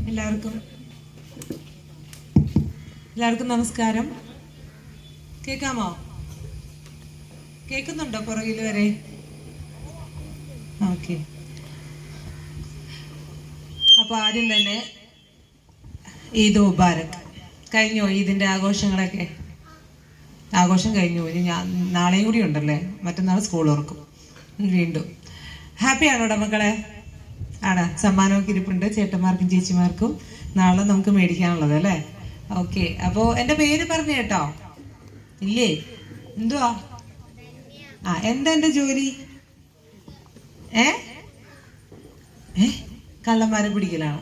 എല്ലാവർക്കും നമസ്കാരം. കേൾക്കാമോ? കേൾക്കുന്നുണ്ടോ പുറകിൽ വരെ? ഓക്കെ. അപ്പോൾ ആദ്യം തന്നെ ഈദ് മുബാരക്. കഴിഞ്ഞോ ഈദിൻ്റെ ആഘോഷങ്ങളൊക്കെ? ആഘോഷം കഴിഞ്ഞു. ഇനി നാളെയും കൂടി ഉണ്ടല്ലേ, മറ്റന്നാൾ സ്കൂൾ തുറക്കും വീണ്ടും. ഹാപ്പിയാണോടാ മക്കളെ? ആണ്. സമ്മാനമൊക്കെ ഇരിപ്പുണ്ട് ചേട്ടന്മാർക്കും ചേച്ചിമാർക്കും നാളെ നമുക്ക് മേടിക്കാനുള്ളത് അല്ലേ? ഓക്കെ. അപ്പോൾ എൻ്റെ പേര് പറഞ്ഞു കേട്ടോ? ഇല്ലേ? എന്തുവാ? എന്താ എൻ്റെ ജോലി? കള്ളന്മാരെ പിടിക്കലാണോ?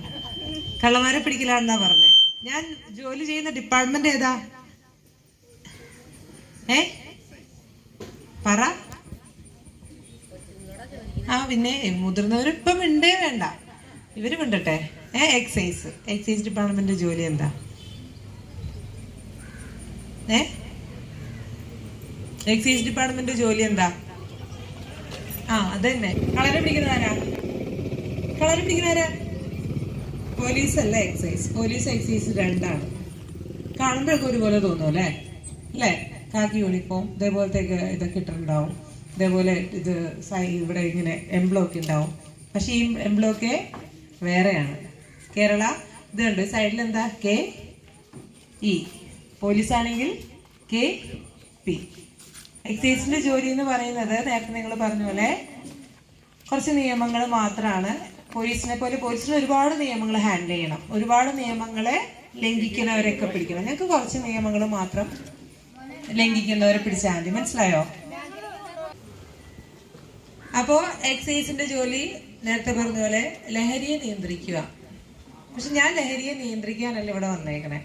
കള്ളന്മാരെ പിടിക്കലാണെന്നാ പറഞ്ഞേ. ഞാൻ ജോലി ചെയ്യുന്ന ഡിപ്പാർട്ട്മെന്റ് ഏതാ? പറ. പിന്നെ മുതിർന്നവരിപ്പം മിണ്ടേ വേണ്ട, ഇവര് മിണ്ടട്ടെ. എക്സൈസ് ഡിപ്പാർട്ട്മെന്റ് ജോലി എന്താ? എക്സൈസ് ഡിപ്പാർട്ട്മെന്റ് ജോലി എന്താ? അതന്നെ. കളരെ പിടിക്കുന്നവരാ? പോലീസ് അല്ല എക്സൈസ്. പോലീസ് എക്സൈസ് രണ്ടാണ്. കാണുമ്പോഴൊക്കെ ഒരുപോലെ തോന്നും അല്ലേ? കാക്കി യൂണിഫോം ഇതേപോലത്തെ ഇതൊക്കെ ഇട്ടിട്ടുണ്ടാവും. ഇതേപോലെ ഇത് ഇവിടെ ഇങ്ങനെ എംബ്ലോക്ക് ഉണ്ടാവും. പക്ഷെ ഈ എംബ്ലോക്ക് വേറെയാണ്. കേരള ഇതുണ്ട് സൈഡിൽ എന്താ? KE. പോലീസാണെങ്കിൽ KP. എക്സൈസിന്റെ ജോലി എന്ന് പറയുന്നത് നേരത്തെ നിങ്ങൾ പറഞ്ഞ പോലെ കുറച്ച് നിയമങ്ങൾ മാത്രമാണ്. പോലീസിനെ ഒരുപാട് നിയമങ്ങൾ ഹാൻഡിൽ ചെയ്യണം. ഒരുപാട് നിയമങ്ങളെ ലംഘിക്കുന്നവരൊക്കെ പിടിക്കണം. ഞങ്ങൾക്ക് കുറച്ച് നിയമങ്ങൾ മാത്രം ലംഘിക്കുന്നവരെ പിടിച്ചാൽ മതി. മനസ്സിലായോ? അപ്പോ എക്സൈസിന്റെ ജോലി നേരത്തെ പറഞ്ഞ പോലെ ലഹരിയെ നിയന്ത്രിക്കുക. പക്ഷെ ഞാൻ ലഹരിയെ നിയന്ത്രിക്കാനല്ല ഇവിടെ വന്നേക്കണേ.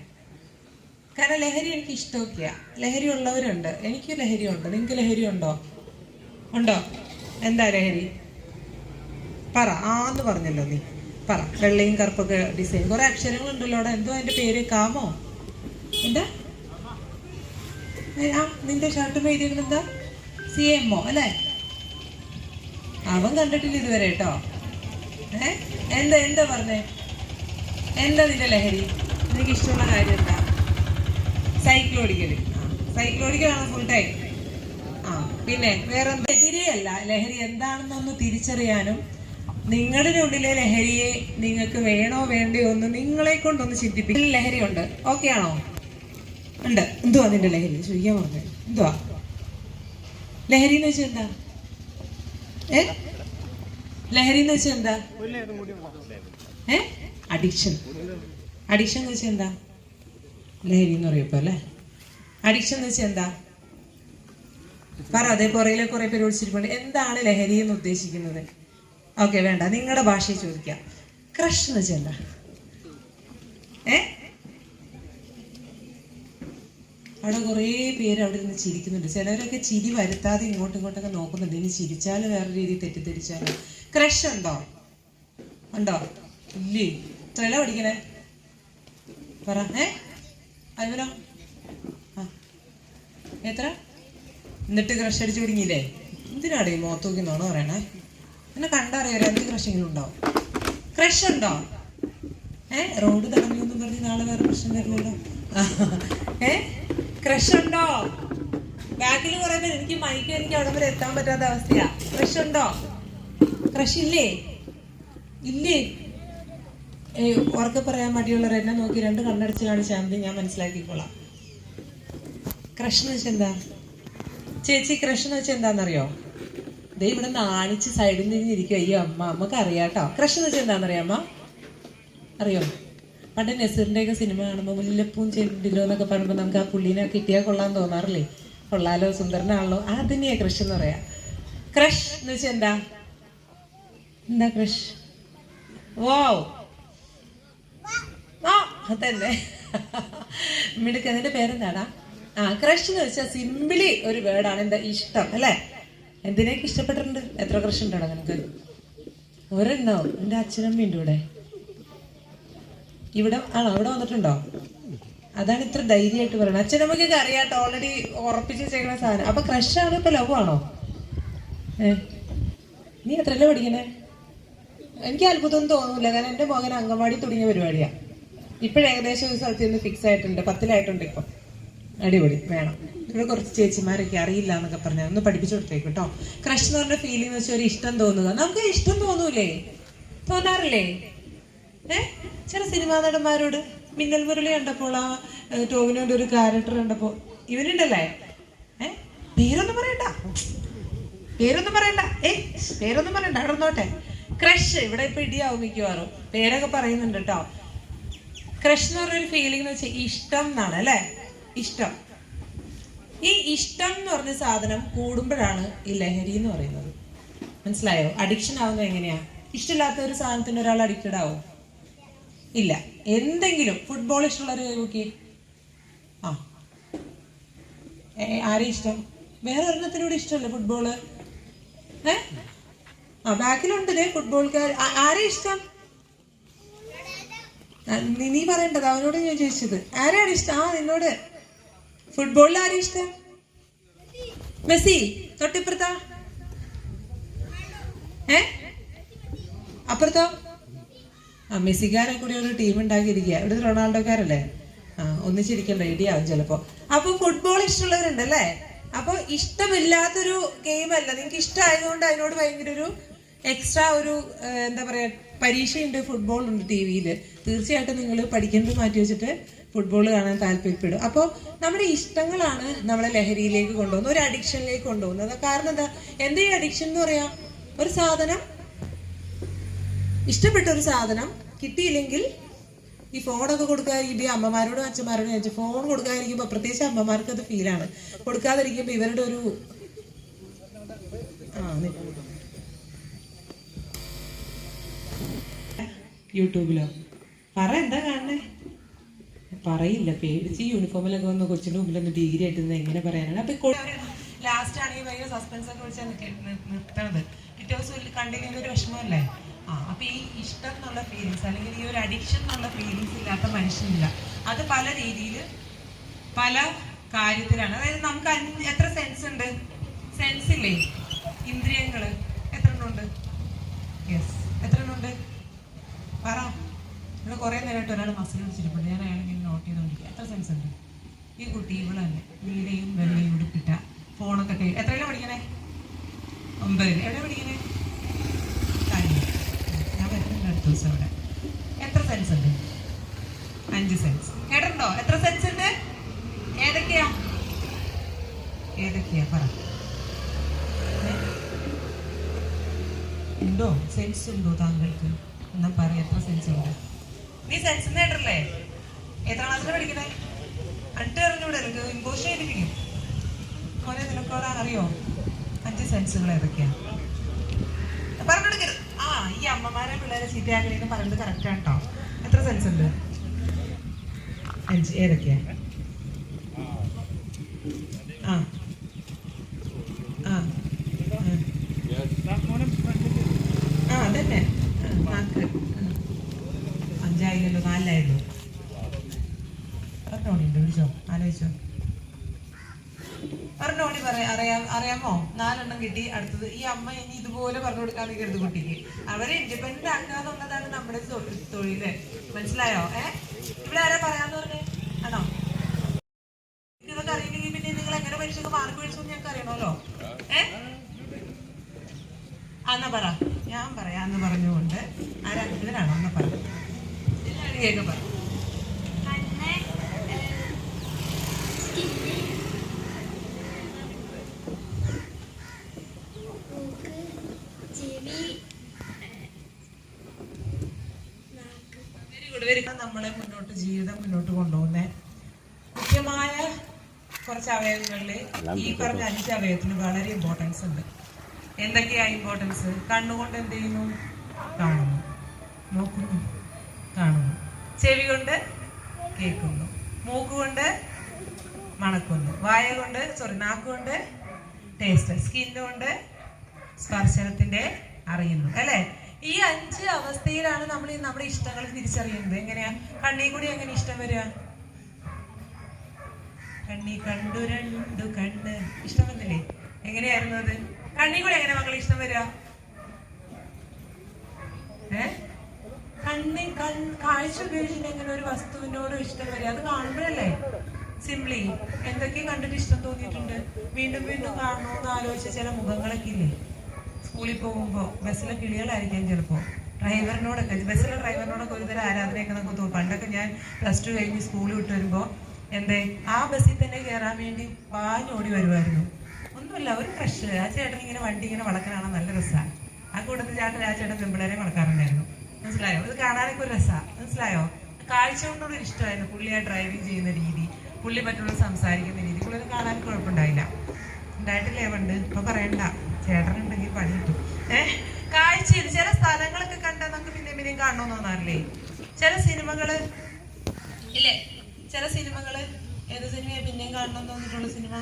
കാരണം ലഹരി എനിക്ക് ഇഷ്ടമൊക്കെയ. ലഹരി ഉള്ളവരുണ്ട്. എനിക്ക് ലഹരി ഉണ്ട്. നിങ്ങൾക്ക് ലഹരി ഉണ്ടോ? എന്താ ലഹരി? പറ. ആന്ന് പറഞ്ഞല്ലോ നീ. പറ. വെള്ളയും കറുപ്പൊക്കെ ഡിസൈൻ കുറെ അക്ഷരങ്ങളുണ്ടല്ലോ അവിടെ. എന്തോ അതിന്റെ പേര്? കാമോ? എന്താ? നിന്റെ ഷർട്ട് എഴുതിയത് എന്താ? CMO അല്ലേ? അവൻ കണ്ടിട്ടില്ല ഇതുവരെ കേട്ടോ. എന്താ പറഞ്ഞേ? എന്താ നിന്റെ ലഹരി? നിനക്ക് ഇഷ്ടമുള്ള കാര്യം എന്താ? സൈക്കിൾ ഓടിക്കലാണോ ഫുൾ ടൈം? പിന്നെ വേറെന്താ? എതിരെയല്ല. ലഹരി എന്താണെന്നൊന്ന് തിരിച്ചറിയാനും നിങ്ങളുടെ ഉള്ളിലെ ലഹരിയെ നിങ്ങൾക്ക് വേണോ വേണ്ടയോ എന്ന് നിങ്ങളെ കൊണ്ടൊന്ന് ചിന്തിപ്പിക്കും. ലഹരി ഉണ്ട്. ഓക്കെ ആണോ? ഉണ്ട്. എന്തുവാ നിന്റെ ലഹരി? ചോദിക്കാൻ പറഞ്ഞേ. എന്തുവാ ലഹരി എന്ന് വെച്ചാൽ എന്താ? ലഹരി എന്ന് വെച്ചാൽ എന്താ? അഡിക്ഷൻ എന്ന് വെച്ചാൽ എന്താ? ലഹരി എന്ന് പറയപ്പോ അല്ലേ? അഡിക്ഷൻ എന്ന് വെച്ചാൽ എന്താ? പറ. അതേ പുറയിലെ കുറെ പേര് വിളിച്ചിട്ടുണ്ട്. എന്താണ് ലഹരി എന്ന് ഉദ്ദേശിക്കുന്നത്? ഓക്കെ, വേണ്ട, നിങ്ങളുടെ ഭാഷയിൽ ചോദിക്കാം. ക്രഷ് എന്ന് വെച്ചാൽ എന്താ? അവിടെ കുറേ പേര് അവിടെ നിന്ന് ചിരിക്കുന്നുണ്ട്. ചിലരൊക്കെ ചിരി വരുത്താതെ ഇങ്ങോട്ടൊക്കെ നോക്കുന്നുണ്ട്. ഇനി ചിരിച്ചാലും വേറെ രീതിയിൽ തെറ്റിദ്ധരിച്ചാലും. ക്രഷ് ഉണ്ടോ? ഇല്ലേ? എത്രയല്ല പഠിക്കണേ? പറ. അതുപോലെ എത്ര? എന്നിട്ട് ക്രഷ് അടിച്ചു തുടങ്ങിയില്ലേ? എന്തിനാണ് ഈ മുഖത്ത് നോക്കി നോണ പറയണേ? എന്നെ കണ്ടറിയാം. 5 ക്രഷെങ്കിലും ഉണ്ടാവും. ക്രഷ് ഉണ്ടോ? റോഡ് തടഞ്ഞു എന്നും പറഞ്ഞ് നാളെ വേറെ പ്രശ്നം വരില്ലല്ലോ. ക്രഷ് ഉണ്ടോ? ബാക്കിൽ കുറെ പേര്. എനിക്ക് അവിടെ വരെ എത്താൻ പറ്റാത്ത അവസ്ഥയാ. ക്രഷ് ഉണ്ടോ? ക്രഷ് ഇല്ലേ? ഉറക്കെ പറയാൻ മടിയുള്ളവർ എന്നെ നോക്കി 2 കണ്ണടച്ച് കാണിച്ചാൽ മതി, ഞാൻ മനസ്സിലാക്കിക്കോളാം. ക്രഷ് എന്ന് വെച്ചാൽ എന്താ? ചേച്ചി, ക്രഷ് എന്ന് വെച്ചാൽ എന്താണെന്നറിയോ? ദേ ഇവിടെ നാണിച്ച് സൈഡിൽ നിന്നിരിക്കും. അയ്യോ അമ്മക്ക് അറിയാട്ടോ. ക്രഷ് എന്ന് വെച്ചാൽ എന്താണെന്നറിയോ അമ്മ? അറിയോ? പണ്ട് നസീറിൻ്റെയൊക്കെ സിനിമ കാണുമ്പോൾ മുല്ലപ്പൂം ചെണ്ടിലോ എന്നൊക്കെ പറയുമ്പോൾ നമുക്ക് ആ പുള്ളീനെ കിട്ടിയാൽ കൊള്ളാൻ തോന്നാറില്ലേ? കൊള്ളാലോ, സുന്ദരനാണല്ലോ. തന്നെയാ ക്രഷ് എന്ന് പറയാ. ക്രഷ് എന്ന് വെച്ചാൽ എന്താ? ക്രഷ്? അതന്നെ മിടുക്ക്. അതിന്റെ പേരെന്താടാ? ക്രഷ് എന്ന് വെച്ചാൽ സിമ്പിളി ഒരു വേർഡാണ്. എന്താ? ഇഷ്ടം അല്ലേ? എന്തിനേക്ക് ഇഷ്ടപ്പെട്ടിട്ടുണ്ട്? എത്ര ക്രഷ് ഉണ്ടോ നിനക്ക്? ഒരെണ്ണോ? എൻ്റെ അച്ഛനമ്മയുണ്ട് ഇവിടെ ഇവിടെ വന്നിട്ടുണ്ടോ? അതാണ് ഇത്ര ധൈര്യമായിട്ട് പറയുന്നത്. അച്ഛനമ്മക്കൊക്കെ അറിയാട്ടോ, ഓൾറെഡി ഉറപ്പിച്ച് വെച്ചേക്കുന്ന സാധനം. അപ്പൊ ക്രഷാണോ? ഇപ്പൊ ലവ് ആണോ? നീ എത്രയല്ലേ പഠിക്കണേ? എനിക്ക് അത്ഭുതം തോന്നുന്നില്ല, കാരണം എൻ്റെ മകൻ അംഗൻവാടി തുടങ്ങിയ പരിപാടിയാണ്. ഇപ്പോഴും ഏകദേശം ഒരു സ്ഥലത്ത് നിന്ന് ഫിക്സ് ആയിട്ടുണ്ട്, 10-ലായിട്ടുണ്ട് ഇപ്പം. അടിപൊളി വേണം. ഇവിടെ കുറച്ച് ചേച്ചിമാരൊക്കെ അറിയില്ല എന്നൊക്കെ പറഞ്ഞാൽ ഒന്ന് പഠിപ്പിച്ചു കൊടുത്തേക്ക് കേട്ടോ. ക്രഷ് എന്ന് പറഞ്ഞ ഫീലിംഗ് വെച്ചാൽ ഒരു ഇഷ്ടം തോന്നുക. നമുക്ക് ഇഷ്ടം തോന്നൂലേ? തോന്നാറില്ലേ? ചില സിനിമാ നടന്മാരോട് മിന്നൽ മുരളി കണ്ടപ്പോൾ, ആ ടോവിനോന്റെ ഒരു ക്യാരക്ടർ കണ്ടപ്പോ, ഇവനുണ്ടല്ലേ, പേരൊന്നും പറയണ്ട, പേരൊന്നും പറയണ്ട, പേരൊന്നും പറയണ്ട, അവിടെ നോട്ടെ. ക്രഷ് ഇവിടെ ഇപ്പൊ ഇടിയാവും മിക്കവാറും, പേരൊക്കെ പറയുന്നുണ്ട് കേട്ടോ. ക്രഷ് എന്ന് പറഞ്ഞൊരു ഫീലിംഗ് എന്ന് വെച്ചാൽ ഇഷ്ടം എന്നാണ് അല്ലെ? ഇഷ്ടം. ഈ ഇഷ്ടം എന്ന് പറഞ്ഞ സാധനം കൂടുമ്പോഴാണ് ഈ ലഹരി എന്ന് പറയുന്നത്. മനസ്സിലായോ? അഡിക്ഷൻ ആവുന്നത് എങ്ങനെയാ? ഇഷ്ടമില്ലാത്ത ഒരു സാധനത്തിന് ഒരാൾ അഡിക്റ്റഡ് ആവും? ഇല്ല. എന്തെങ്കിലും ഫുട്ബോൾ ഇഷ്ടമുള്ളവർ നോക്കി, ആരെയും ഇഷ്ടം? വേറെ ഒരെണ്ണത്തിനോട് ഇഷ്ടമല്ലേ ഫുട്ബോള്? ബാക്കിലുണ്ടല്ലേ ഫുട്ബോൾക്കാർ. ആരെയും ഇഷ്ടം? നീ പറയേണ്ടത്, അവനോട് ഞാൻ ചോദിച്ചത്. ആരാണ് ഇഷ്ടം? നിന്നോട്. ഫുട്ബോളിൽ ആരും ഇഷ്ടം? മെസ്സി. തൊട്ടിപ്പുറത്താ? അപ്പുറത്തോ? മെസ്സിക്കാരെ കൂടി ഒരു ടീം ഉണ്ടാക്കിയിരിക്കുക. ഇവിടെ റൊണാൾഡോക്കാരല്ലേ? ഒന്നിച്ചിരിക്കണ്ട, ഇടിയാവും ചിലപ്പോ. അപ്പൊ ഫുട്ബോൾ ഇഷ്ടമുള്ളവരുണ്ടല്ലേ? അപ്പൊ ഇഷ്ടമില്ലാത്തൊരു ഗെയിമല്ല, നിങ്ങൾക്ക് ഇഷ്ടമായതുകൊണ്ട് അതിനോട് ഭയങ്കര ഒരു എക്സ്ട്രാ ഒരു എന്താ പറയാ, പരീക്ഷയുണ്ട്, ഫുട്ബോൾ ഉണ്ട് TV-യിൽ. തീർച്ചയായിട്ടും നിങ്ങൾ പഠിക്കുന്നത് മാറ്റി വെച്ചിട്ട് ഫുട്ബോൾ കാണാൻ താല്പര്യപ്പെടും. അപ്പോൾ നമ്മുടെ ഇഷ്ടങ്ങളാണ് നമ്മളെ ലഹരിയിലേക്ക് കൊണ്ടുപോകുന്നത്, ഒരു അഡിക്ഷനിലേക്ക് കൊണ്ടുപോകുന്നത്. കാരണം എന്താ ഈ അഡിക്ഷൻ എന്ന് പറയാ? ഒരു സാധനം, ഇഷ്ടപ്പെട്ട ഒരു സാധനം കിട്ടിയില്ലെങ്കിൽ ഈ ഫോണൊക്കെ കൊടുക്കാതിരിക്കുമ്പോൾ, ഈ അമ്മമാരോടും അച്ഛന്മാരോടും ചോദിച്ചു, ഫോൺ കൊടുക്കാതിരിക്കുമ്പോൾ, പ്രത്യേകിച്ച് അമ്മമാർക്ക് അത് ഫീലാണ്. കൊടുക്കാതിരിക്കുമ്പോൾ ഇവരുടെ ഒരു യൂട്യൂബിലോ എന്താ കാണണേ? പറയില്ല, പേടിച്ച്. യൂണിഫോമിലൊക്കെ വന്ന് കൊച്ചിന്റെ മുമ്പിലൊന്ന് ഡിഗ്രി ആയിട്ട് എങ്ങനെ പറയാനാണ്? അപ്പൊ ലാസ്റ്റ് ആണെങ്കിൽ ഭയങ്കര സസ്പെൻസ് ഒക്കെ വിളിച്ചാൽ നിർത്തണത്. പിറ്റേ ദിവസം കണ്ടിങ്ങനെ ഒരു വിഷമമല്ലേ? അപ്പൊ ഈ ഇഷ്ടം എന്നുള്ള ഫീലിങ്സ്, അല്ലെങ്കിൽ ഈ ഒരു അഡിക്ഷൻ എന്നുള്ള ഫീലിങ്സ് ഇല്ലാത്ത മനുഷ്യനില്ല. അത് പല രീതിയിൽ പല കാര്യത്തിലാണ്. അതായത് നമുക്ക് എത്ര സെൻസ് ഉണ്ട്? സെൻസ് ഇല്ലേ? ഇന്ദ്രിയങ്ങള് എത്ര ഉണ്ട്? യെസ്, എത്ര ഉണ്ട്? പറ. ഇവിടെ കുറെ നേരമായിട്ട് ഒരാൾ മസിൽ പിടിച്ചിട്ടുണ്ട്, ഞാൻ അയാളെങ്കിൽ നോട്ട് ചെയ്തോണ്ടിരിക്കുക. എത്ര സെൻസ് ഉണ്ട്? ഈ കുട്ടി ഇവിടെ തന്നെ നീലയും വെള്ളയും ഉടുപ്പിട്ട ഫോണൊക്കെ എത്രയിലാണ് പഠിക്കണേ? 9. എവിടെ പഠിക്കണേ? ഞാൻ വരുന്നുണ്ട് അടുത്ത ദിവസം. അവിടെ എത്ര സെൻസ് ഉണ്ട്? 5 സെൻസ്. കേട്ടിട്ടുണ്ടോ? എത്ര സെൻസ് ഉണ്ട്? ഏതൊക്കെയാ പറ. ഉണ്ടോ? സെൻസ് ഉണ്ടോ താങ്കൾക്ക്? എന്നാ പറ, എത്ര സെൻസ് ഉണ്ട്? നീ സെൻസ് കേട്ടല്ലേ? എത്ര ക്ലാസ്സിലാണ് പഠിക്കണേ? അറിഞ്ഞൂടെ? എനിക്ക് ഇമ്പോഷൻ ചെയ്തിരിക്കും. മോനെ നിനക്കോടെ അറിയോ 5 സെൻസുകൾ ഏതൊക്കെയാ? പറഞ്ഞെടുക്കരുത്. ഈ അമ്മമാരെ പിള്ളേരെ ചീത്തയാക്കണേന്ന് പറയുന്നത് കറക്റ്റാണ് കേട്ടോ. എത്ര സെൻസ് ഉണ്ട്? 5. ഏതൊക്കെയാ? അതന്നെ. 4. 5 4 പറഞ്ഞോണ്ടിണ്ട്. വിളിച്ചോ, ആലോചിച്ചോ. പറഞ്ഞോണ്ടി അറിയാമോ? 4 കിട്ടി. അടുത്തത് ഈ അമ്മ ഇനി ഇതുപോലെ പറഞ്ഞു കൊടുക്കാൻ നിൽക്കരുത് കുട്ടിക്ക്. അവരെ ഇൻഡിപെൻഡന്റ് ആക്കാന്നുള്ളതാണ് നമ്മുടെ തൊഴില്. മനസ്സിലായോ? ഇവിടെ ആരാ പറയാന്ന് പറഞ്ഞേ? ആണോ? ഇതൊക്കെ അറിയില്ലെങ്കിൽ പിന്നെ നിങ്ങൾ എങ്ങനെ പരീക്ഷയ്ക്ക് മാർക്ക് മേടിച്ചു ഞങ്ങൾക്ക് അറിയണമല്ലോ. എന്നാ പറ. ഞാൻ പറയാന്ന് പറഞ്ഞുകൊണ്ട് ആരാ? ഇതിനാണോ? എന്നാ പറ. കേൾക്ക പറ. നമ്മളെ ജീവിതം മുന്നോട്ട് കൊണ്ടുപോകുന്ന മുഖ്യമായ കുറച്ച് അവയവങ്ങളിൽ ഈ പറഞ്ഞ 5 അവയവത്തിന് വളരെ ഇമ്പോർട്ടൻസ് ഉണ്ട്. എന്തൊക്കെയാ ഇമ്പോർട്ടൻസ്? കണ്ണുകൊണ്ട് എന്ത് ചെയ്യുന്നു? കാണുന്നു, നോക്കുന്നു, കാണുന്നു. ചെവി കൊണ്ട് കേൾക്കുന്നു, മൂക്കുകൊണ്ട് മണക്കുന്നു, നാക്കുകൊണ്ട് ടേസ്റ്റ്, സ്കിന്നുകൊണ്ട് സ്പർശനത്തിന്റെ അറിയുന്നു. അല്ലെ? ഈ 5 അവസ്ഥയിലാണ് നമ്മൾ നമ്മുടെ ഇഷ്ടങ്ങൾ തിരിച്ചറിയുന്നത്. എങ്ങനെയാ? കണ്ണീ കൂടി എങ്ങനെ ഇഷ്ടം വരിക? കണ്ണി കണ്ടു 2 കണ്ണ് ഇഷ്ടം വന്നില്ലേ? എങ്ങനെയായിരുന്നു അത്? കണ്ണീ കൂടി എങ്ങനെ മക്കൾ ഇഷ്ടം വരിക? കാഴ്ച ഉപയോഗിച്ചിട്ട് എങ്ങനെ ഒരു വസ്തുവിനോട് ഇഷ്ടം വരിക? അത് കാണുമ്പോഴല്ലേ. സിംപ്ലി എന്തൊക്കെ കണ്ടിട്ട് ഇഷ്ടം തോന്നിയിട്ടുണ്ട്, വീണ്ടും വീണ്ടും കാണണമെന്ന് ആലോചിച്ച ചില മുഖങ്ങളൊക്കെ ഇല്ലേ? സ്കൂളിൽ പോകുമ്പോൾ ബസ്സിലെ കിളികളായിരിക്കാം ചിലപ്പോൾ. ഡ്രൈവറിനോടൊക്കെ, ബസ്സിലെ ഡ്രൈവറിനോടൊക്കെ ഒരുതരം ആരാധനയൊക്കെ നമുക്ക് തോന്നും. പണ്ടൊക്കെ ഞാൻ +2 കഴിഞ്ഞ് സ്കൂളിൽ വിട്ട് വരുമ്പോൾ ആ ബസ്സിൽ തന്നെ കയറാൻ വേണ്ടി പാഞ്ഞോടി വരുമായിരുന്നു. ഒന്നുമില്ല, ഒരു ക്രഷ്. ആ ചേട്ടൻ ഇങ്ങനെ വണ്ടി ഇങ്ങനെ വളക്കാനാണ് നല്ല രസമാണ്. ആ കൂട്ടത്തിൽ ആ ചേട്ടൻ പെമ്പിളരെ വളക്കാറുണ്ടായിരുന്നു. മനസ്സിലായോ? ഇത് കാണാനൊക്കെ ഒരു രസമാണ്. മനസ്സിലായോ? കാഴ്ച കൊണ്ടൊരു ഇഷ്ടമായിരുന്നു പുള്ളി ആ ഡ്രൈവിങ് ചെയ്യുന്ന രീതി, പുള്ളി മറ്റുള്ള സംസാരിക്കുന്ന രീതി. പുള്ളിന് കാണാൻ കുഴപ്പമുണ്ടായില്ല. ഉണ്ടായിട്ടില്ലേ പണ്ട്? ഇപ്പൊ പറയണ്ട, ചേട്ടനുണ്ടെങ്കിൽ പണി കിട്ടും. കാഴ്ചയിൽ ചില സ്ഥലങ്ങളൊക്കെ കണ്ടാൽ നമുക്ക് പിന്നെയും കാണണമെന്ന് തോന്നാറില്ലേ? ചില സിനിമകള് ഇല്ലേ? ചില സിനിമകള്, ഏത് സിനിമയെ പിന്നെയും കാണണം തോന്നിയിട്ടുള്ള സിനിമ?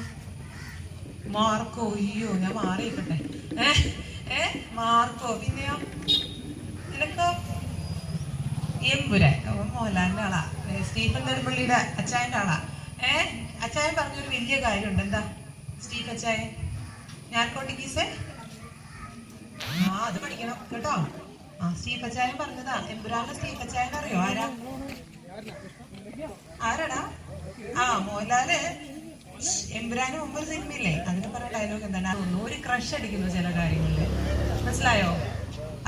മാർക്കോ. അയ്യോ, ഞാൻ മാറിയിക്കട്ടെ. മാർക്കോ. പിന്നെയോ നിനക്കോ? എമ്പുരാൻ. മോഹൻലാലിന്റെ ആളാ, സ്റ്റീഫൻ നെടുമ്പള്ളിയുടെ അച്ചായന്റെ ആളാ. അച്ചായൻ പറഞ്ഞൊരു വലിയ കാര്യമുണ്ട്. എന്താ സ്റ്റീഫ് അച്ചായൻ? നാർക്കോട്ടിക്സ്. അത് പഠിക്കണം കേട്ടോ. സ്റ്റീഫ് അച്ചായൻ പറഞ്ഞതാ. എമ്പുരാന്റെ സ്റ്റീഫ് അച്ചായൻ അറിയോ? ആരാടാ? മോഹൻലാല് എമ്പുരാന് മുമ്പ് സിനിമയില്ലേ, അതിന് പറഞ്ഞ ഡയലോഗ് എന്താണ്? ഒരു ക്രഷ് അടിക്കുന്നു ചില കാര്യങ്ങളില്. മനസ്സിലായോ?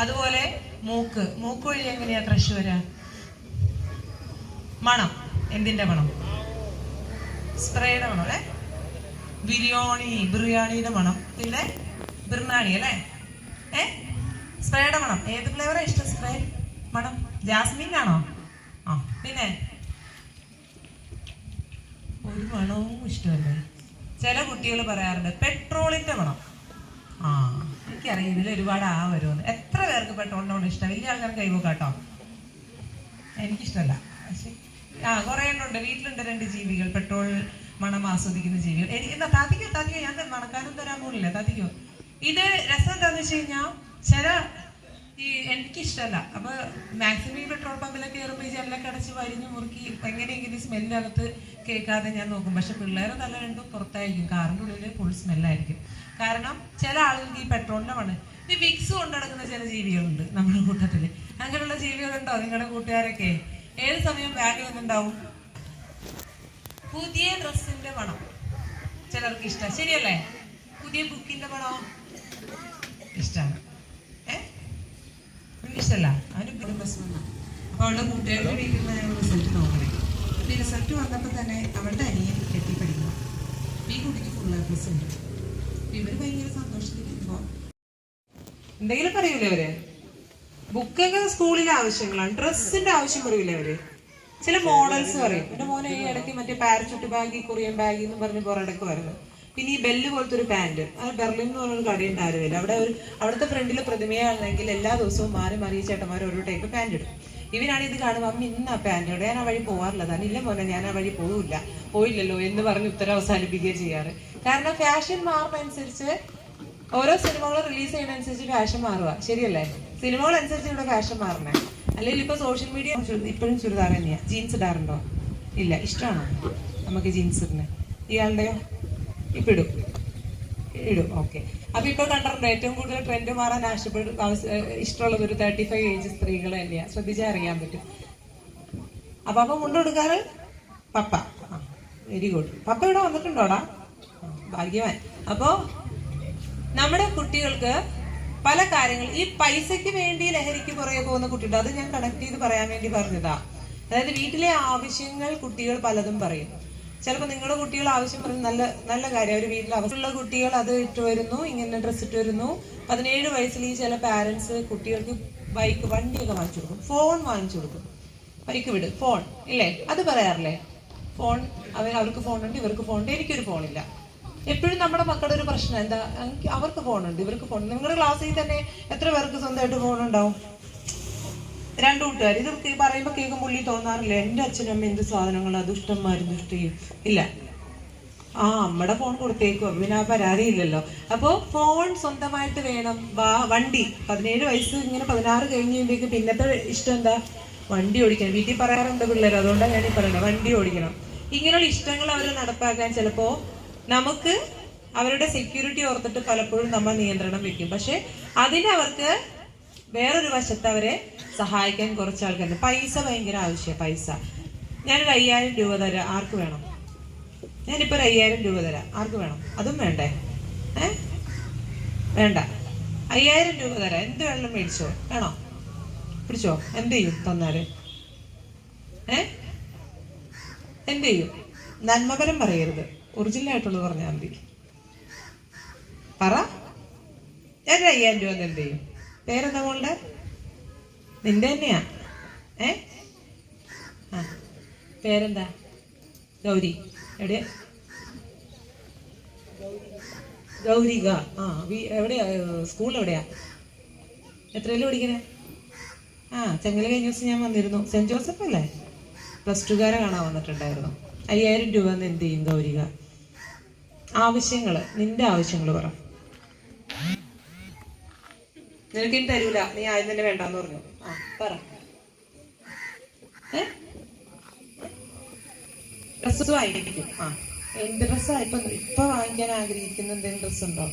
അതുപോലെ മൂക്ക് വഴി എങ്ങനെയാ ക്രഷ് വരാ? മണം. എന്തിന്റെ മണം? സ്പ്രേയുടെ മണം. ബിരിയാണിയുടെ മണം. പിന്നെ ബിർണാണി അല്ലേ? സ്പ്രേയുടെ മണം. ഏത് ഫ്ലേവറാ ഇഷ്ടം? സ്പ്രേ മണം ജാസ്മിൻ ആണോ? പിന്നെ ഒരു മണവും ഇഷ്ടമല്ലേ? ചില കുട്ടികൾ പറയാറുണ്ട് പെട്രോളിന്റെ മണം. എനിക്കറിയാം ഇതിൽ ഒരുപാട് വരുമെന്ന്. എത്ര പേർക്ക് പെട്രോളിന്റെ മണം ഇഷ്ടം? വലിയ ആൾക്കാർ കൈവോക്കാട്ടോ. എനിക്കിഷ്ടമല്ല. പക്ഷെ കുറെ എണ്ണുണ്ട്. വീട്ടിലുണ്ട് 2 ജീവികൾ പെട്രോൾ മണം ആസ്വദിക്കുന്ന ജീവികൾ. എനിക്ക് എന്താ താത്തിക്കോ ഞാൻ മണക്കാനും തരാൻ പോലില്ല. താത്തിക്കോ. ഇത് രസം എന്താന്ന് വെച്ച് കഴിഞ്ഞാൽ ചില എനിക്കിഷ്ടമല്ല. അപ്പൊ മാക്സിമം ഈ പെട്രോൾ പമ്പിലൊക്കെ കയറുമ്പോൾ ഈ ജനലൊക്കെ അടച്ച് വരിഞ്ഞ് മുറുക്കി എങ്ങനെയെങ്കിലും സ്മെല്ലകത്ത് കേൾക്കാതെ ഞാൻ നോക്കും. പക്ഷെ പിള്ളേരെ തല രണ്ടും പുറത്തായിരിക്കും. കാറിൻ്റെ ഉള്ളിൽ ഫുൾ സ്മെല്ലായിരിക്കും. കാരണം ചില ആളുകൾക്ക് ഈ പെട്രോളിന്റെ മണം. ഈ വിക്സ് കൊണ്ടടക്കുന്ന ചില ജീവികളുണ്ട് നമ്മുടെ കൂട്ടത്തില്. അങ്ങനെയുള്ള ജീവികളുണ്ടോ നിങ്ങളുടെ കൂട്ടുകാരൊക്കെ? ഏത് സമയം ബാഗിൽ നിന്നുണ്ടാവും? പുതിയ ഡ്രസ്സിന്റെ മണം ചിലർക്ക് ഇഷ്ടം. ശരിയല്ലേ? പുതിയ ബുക്കിന്റെ മണം ഇഷ്ടമാണ്. ഇഷ്ടല്ല. അവന് പ്ലസ് 1. അപ്പൊ അവളുടെ കൂട്ടുകാരുടെ വീട്ടിൽ നിന്ന് റിസൾട്ട് നോക്കണേ. അപ്പൊ ഈ റിസൾട്ട് വന്നപ്പോ തന്നെ അവളുടെ അനിയൻ കെട്ടിപ്പടിക്കണം. ഈ കുട്ടിക്ക് ഫുൾ A+ ഉണ്ട്. ഇവര് ഭയങ്കര സന്തോഷത്തിലിരിക്കുമ്പോ എന്തെങ്കിലും പറയൂലേ അവര്? ബുക്കൊക്കെ സ്കൂളിലെ ആവശ്യങ്ങളാണ്. ഡ്രസ്സിന്റെ ആവശ്യം പറയൂലേ അവര്? ചില മോഡൽസ് പറയും. എന്റെ മോനെ ഈ ഇടയ്ക്ക് മറ്റേ പാരച്യൂട്ട് ബാഗ്, കൊറിയൻ ബാഗ് എന്ന് പറഞ്ഞ് പുറടക്ക് വരുന്നത്. പിന്നെ ഈ ബെല്ല് പോലത്തെ ഒരു പാന്റ്, അത് ബെർലിൻ എന്ന് പറഞ്ഞൊരു കടയുണ്ട് ആരുമില്ല. അവിടുത്തെ ഫ്രണ്ടില് പ്രതിമയാണെങ്കിൽ എല്ലാ ദിവസവും മാറി ചേട്ടന്മാർ ഓരോ ടൈപ്പ് പാന്റ് ഇടും. ഇവനാണ് ഇത് കാണുമ്പോൾ അമ്മ ഇന്ന് ആ പാന്റോടെ ഞാൻ ആ വഴി പോകാറില്ല. താൻ ഇല്ല മോനെ ഞാൻ ആ വഴി പോയില്ലല്ലോ എന്ന് പറഞ്ഞ് ഉത്തരം അവസാനിപ്പിക്കുകയും ചെയ്യാറ്. കാരണം ഫാഷൻ മാറുന്നതനുസരിച്ച് ഓരോ സിനിമകൾ റിലീസ് ചെയ്യുന്നതനുസരിച്ച് ഫാഷൻ മാറുക. ശരിയല്ലേ? സിനിമകൾ അനുസരിച്ച് ഇവിടെ ഫാഷൻ മാറണേ. അല്ലെങ്കിൽ ഇപ്പൊ സോഷ്യൽ മീഡിയ ഇപ്പോഴും ചുരിദാർ തന്നെയാ. ജീൻസ് ഇടാറുണ്ടോ? ഇല്ല. ഇഷ്ടമാണോ നമുക്ക് ജീൻസ് ഇടുന്നത്? ഇയാളുടെയോ? ഇപ്പൊ ഇടും. ഓക്കെ. അപ്പൊ ഇപ്പൊ കണ്ടിട്ടുണ്ടോ ഏറ്റവും കൂടുതൽ ട്രെൻഡ് മാറാൻ ഇഷ്ടമുള്ളത് ഒരു 35 ഏജ് സ്ത്രീകൾ തന്നെയാ. ശ്രദ്ധിച്ചാൽ അറിയാൻ പറ്റും. അപ്പൊ മുണ്ട് കൊടുക്കാറ് പപ്പ. Very good. പപ്പ ഇവിടെ വന്നിട്ടുണ്ടോടാ? ഭാഗ്യവാൻ. അപ്പോ നമ്മുടെ കുട്ടികൾക്ക് പല കാര്യങ്ങൾ ഈ പൈസയ്ക്ക് വേണ്ടി ലഹരിക്ക് പുറകെ പോകുന്ന കുട്ടിയുണ്ട്. അത് ഞാൻ കണക്ട് ചെയ്ത് പറയാൻ വേണ്ടി പറഞ്ഞതാ. അതായത് വീട്ടിലെ ആവശ്യങ്ങൾ കുട്ടികൾ പലതും പറയും. ചിലപ്പോൾ നിങ്ങളുടെ കുട്ടികൾ ആവശ്യം പറയുന്നത് നല്ല കാര്യം. അവർ വീട്ടിൽ അവസ്ഥയുള്ള കുട്ടികൾ അത് ഇട്ട് വരുന്നു, ഇങ്ങനെ ഡ്രസ്സ് ഇട്ട് വരുന്നു. 17 വയസ്സിൽ ഈ ചില പാരന്റ്സ് കുട്ടികൾക്ക് ബൈക്ക്, വണ്ടിയൊക്കെ വാങ്ങിച്ചു കൊടുക്കും, ഫോൺ വാങ്ങിച്ചു കൊടുക്കും. ബൈക്ക് വിട്, ഫോൺ ഇല്ലേ? അത് പറയാറില്ലേ? ഫോൺ അവർക്ക് ഫോണുണ്ട്, ഇവർക്ക് ഫോണുണ്ട്, എനിക്കൊരു ഫോണില്ല. എപ്പോഴും നമ്മുടെ മക്കളുടെ ഒരു പ്രശ്നം എന്താ? അവർക്ക് ഫോണുണ്ട്, ഇവർക്ക് ഫോൺ. നിങ്ങളുടെ ക്ലാസ്സിൽ തന്നെ എത്ര പേർക്ക് സ്വന്തമായിട്ട് ഫോണുണ്ടാവും? 2 കൂട്ടുകാർ. ഇത് പറയുമ്പോൾ കേൾക്കുമ്പോൾ ഉള്ളി തോന്നാറില്ല എൻ്റെ അച്ഛനും അമ്മ എന്ത് സാധനങ്ങൾ ദുഷ്ടന്മാരും ദുഷ്ടയും ഇല്ല. അമ്മയുടെ ഫോൺ കൊടുത്തേക്കും. പിന്നെ ആ പരാതിയില്ലല്ലോ. അപ്പോൾ ഫോൺ സ്വന്തമായിട്ട് വേണം. വണ്ടി 17 വയസ്സ് ഇങ്ങനെ 16 കഴിഞ്ഞ് കഴിയുമ്പോഴേക്ക് പിന്നത്തെ ഇഷ്ടം എന്താ? വണ്ടി ഓടിക്കണം. വീട്ടിൽ പറയാറുണ്ട് പിള്ളേർ. അതുകൊണ്ടാണ് ഞാനീ പറയുന്നത് വണ്ടി ഓടിക്കണം. ഇങ്ങനെയുള്ള ഇഷ്ടങ്ങൾ അവർ നടപ്പാക്കാൻ ചിലപ്പോൾ നമുക്ക് അവരുടെ സെക്യൂരിറ്റി ഓർത്തിട്ട് പലപ്പോഴും നമ്മൾ നിയന്ത്രണം വെക്കും. പക്ഷെ അതിനവർക്ക് വേറൊരു വശത്ത് അവരെ സഹായിക്കാൻ കുറച്ച് ആൾക്കാരുണ്ട്. പൈസ ഭയങ്കര ആവശ്യമാണ്. പൈസ ഞാനൊരു 5000 രൂപ തരാം, ആർക്ക് വേണം? ഞാനിപ്പോൾ ഒരു 5000 രൂപ തരാം, ആർക്ക് വേണം? അതും വേണ്ടേ? വേണ്ട. 5000 രൂപ തരാം, എന്ത് വേണമെങ്കിലും മേടിച്ചോ, വേണോ? പിടിച്ചോ. എന്ത് ചെയ്യും തന്നാല്? എന്ത് ചെയ്യും? നന്മപരം പറയരുത്, ഒറിജിനൽ ആയിട്ടുള്ളത് പറഞ്ഞാൽ മതി. പറ. ഞാൻ 5000 രൂപ എന്ത് ചെയ്യും? പേരെന്താ മോളുടെ? നിന്റെ തന്നെയാ? പേരെന്താ? ഗൗരി. എവിടെയാ? ഗൗരിക. എവിടെയാ? സ്കൂൾ എവിടെയാ? എത്രയിലും പഠിക്കണേ? ചെങ്ങല കഴിഞ്ഞ ദിവസം ഞാൻ വന്നിരുന്നു. സെന്റ് ജോസഫ് അല്ലേ? +2 കാണാൻ വന്നിട്ടുണ്ടായിരുന്നു. 5000 രൂപ എന്ത് ചെയ്യും ഗൗരിക? ആവശ്യങ്ങള്, നിന്റെ ആവശ്യങ്ങള് പറ. നിനക്കിനി തരൂല, നീ ആദ്യം തന്നെ വേണ്ടാന്ന് പറഞ്ഞു. പറ. ഡ്രസ്സ് വാങ്ങിക്കും. എന്ത് ഡ്രസ്സാ ഇപ്പൊ വാങ്ങിക്കാൻ ആഗ്രഹിക്കുന്ന എന്തെങ്കിലും ഡ്രസ്സ് ഉണ്ടോ?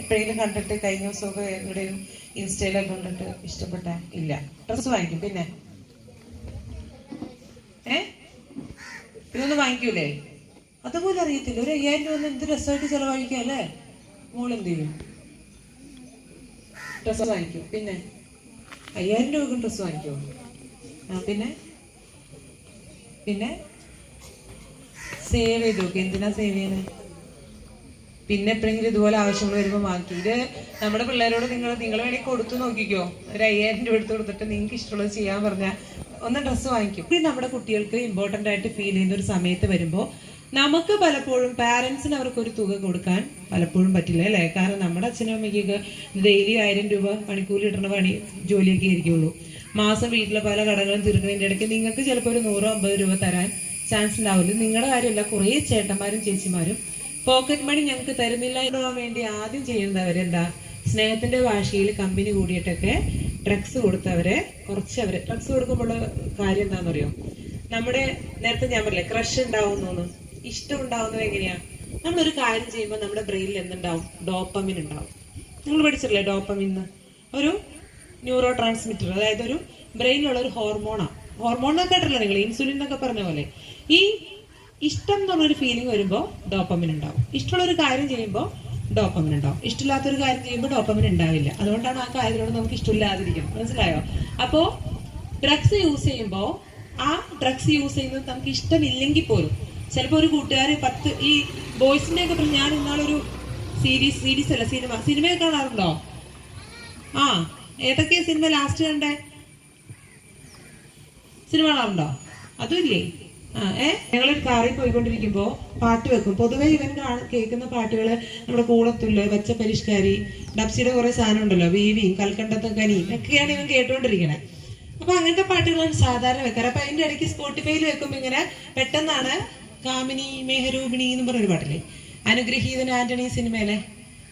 എപ്പോഴെങ്കിലും കണ്ടിട്ട് കഴിഞ്ഞ ദിവസമൊക്കെ എവിടെയും ഇൻസ്റ്റയിലൊക്കെ കണ്ടിട്ട് ഇഷ്ടപ്പെട്ട? ഇല്ല. ഡ്രസ്സ് വാങ്ങിക്കും. പിന്നെ ഇതൊന്നും വാങ്ങിക്കൂലേ? അതുപോലെ അറിയത്തില്ല. ഒരു 5000 രൂപ എന്ത് രസമായിട്ട് ചെലവഴിക്കാം അല്ലേ? മോളെന്ത് ചെയ്യും? ഡ്രസ്സ് വാങ്ങിക്കും. പിന്നെ 5000 രൂപ ഡ്രസ്സ് വാങ്ങിക്കുമോ? പിന്നെ പിന്നെ സേവ് ചെയ്ത് നോക്കി. എന്തിനാ സേവ് ചെയ്യുന്നത്? പിന്നെ എപ്പോഴെങ്കിലും ഇതുപോലെ ആവശ്യങ്ങൾ വരുമ്പോൾ വാങ്ങിക്കും. ഇത് നമ്മുടെ പിള്ളേരോട് നിങ്ങൾ വേണമെങ്കിൽ കൊടുത്തു നോക്കിക്കോ. ഒരു 5000 രൂപ എടുത്ത് കൊടുത്തിട്ട് നിങ്ങൾക്ക് ഇഷ്ടമുള്ളത് ചെയ്യാൻ പറഞ്ഞാൽ ഒന്ന് ഡ്രസ്സ് വാങ്ങിക്കും. ഇത് നമ്മുടെ കുട്ടികൾക്ക് ഇമ്പോർട്ടൻ്റ് ആയിട്ട് ഫീൽ ചെയ്യുന്ന ഒരു സമയത്ത് വരുമ്പോൾ നമുക്ക് പലപ്പോഴും പാരൻസിന് അവർക്കൊരു തുക കൊടുക്കാൻ പലപ്പോഴും പറ്റില്ല അല്ലേ? കാരണം നമ്മുടെ അച്ഛനും അമ്മയ്ക്കൊക്കെ ഡെയിലി 1000 രൂപ പണിക്കൂലി ഇടുന്ന ജോലിയൊക്കെ ആയിരിക്കുള്ളൂ. മാസം വീട്ടിലെ പല കടകളും തീർക്കുന്നതിൻ്റെ ഇടയ്ക്ക് നിങ്ങൾക്ക് ചിലപ്പോൾ ഒരു 100-50 രൂപ തരാൻ ചാൻസ് ഉണ്ടാവില്ല. നിങ്ങളുടെ കാര്യമല്ല, കുറേ ചേട്ടന്മാരും ചേച്ചിമാരും പോക്കറ്റ് മണി ഞങ്ങൾക്ക് തരുന്നില്ല എന്ന് വേണ്ടി ആദ്യം ചെയ്യുന്നവരെന്താ? സ്നേഹത്തിന്റെ ഭാഷയിൽ കമ്പനി കൂടിയിട്ടൊക്കെ ഡ്രഗ്സ് കൊടുത്തവരെ ഡ്രഗ്സ് കൊടുക്കുമ്പോഴുള്ള കാര്യം എന്താണെന്നറിയോ? നമ്മുടെ നേരത്തെ ഞാൻ പറഞ്ഞില്ലേ ക്രഷ് ഉണ്ടാവുന്നു, ഇഷ്ടം ഉണ്ടാവുന്നത് എങ്ങനെയാ? നമ്മളൊരു കാര്യം ചെയ്യുമ്പോൾ നമ്മുടെ ബ്രെയിനിൽ എന്തുണ്ടാവും? ഡോപ്പമിൻ ഉണ്ടാവും. നിങ്ങൾ പഠിച്ചിട്ടില്ലേ ഡോപ്പമിൻ? ഒരു ന്യൂറോ ട്രാൻസ്മിറ്റർ, അതായത് ഒരു ബ്രെയിനിലുള്ള ഒരു ഹോർമോണാണ്. ഹോർമോണൊക്കെ കേട്ടില്ല നിങ്ങൾ? ഇൻസുലിൻ എന്നൊക്കെ പറഞ്ഞ പോലെ ഈ ഇഷ്ടം എന്നുള്ളൊരു ഫീലിംഗ് വരുമ്പോൾ ഡോപ്പമിൻ ഉണ്ടാവും. ഇഷ്ടമുള്ളൊരു കാര്യം ചെയ്യുമ്പോൾ ഡോപ്പമിൻ ഉണ്ടാവും. ഇഷ്ടമില്ലാത്തൊരു കാര്യം ചെയ്യുമ്പോൾ ഡോപ്പമിൻ ഉണ്ടാവില്ല. അതുകൊണ്ടാണ് ആ കാര്യത്തിനോട് നമുക്ക് ഇഷ്ടമില്ലാതിരിക്കുന്നത്. മനസ്സിലായോ? അപ്പോൾ ഡ്രഗ്സ് യൂസ് ചെയ്യുമ്പോൾ ആ ഡ്രഗ്സ് യൂസ് ചെയ്യുന്നത് നമുക്ക് ഇഷ്ടമില്ലെങ്കിൽ പോലും ചിലപ്പോൾ ഒരു കൂട്ടുകാർ ഈ ബോയ്സിന്റെ ഒക്കെ ഞാൻ ഇന്നാളൊരു സീരീസ് അല്ല സിനിമയൊക്കെ കാണാറുണ്ടോ? ഏതൊക്കെയാ സിനിമ ലാസ്റ്റ് കണ്ടേ? സിനിമ കാണാറുണ്ടോ? അതും ഇല്ലേ? ഞങ്ങളൊരു കാറിൽ പോയിക്കൊണ്ടിരിക്കുമ്പോൾ പാട്ട് വെക്കും. പൊതുവെ ഇവൻ കേൾക്കുന്ന പാട്ടുകള് നമ്മുടെ കൂടത്തുള്ള വെച്ച പരിഷ്കാരി, ഡബ്സിയുടെ കുറെ സാധനം ഉണ്ടല്ലോ, വീവിയും കൽക്കണ്ടത്തെ കനിയും ഒക്കെയാണ് ഇവൻ കേട്ടോണ്ടിരിക്കണേ. അപ്പൊ അങ്ങനത്തെ പാട്ടുകളാണ് സാധാരണ വെക്കാറ്. അപ്പൊ അതിന്റെ ഇടയ്ക്ക് സ്പോട്ടിഫൈയിൽ വെക്കുമ്പോൾ ഇങ്ങനെ പെട്ടെന്നാണ് കാമിനി മേഹരൂപിണി എന്ന് പറഞ്ഞൊരു പാട്ടില്ലേ, അനുഗ്രഹീതൻ ആന്റണി സിനിമയിലെ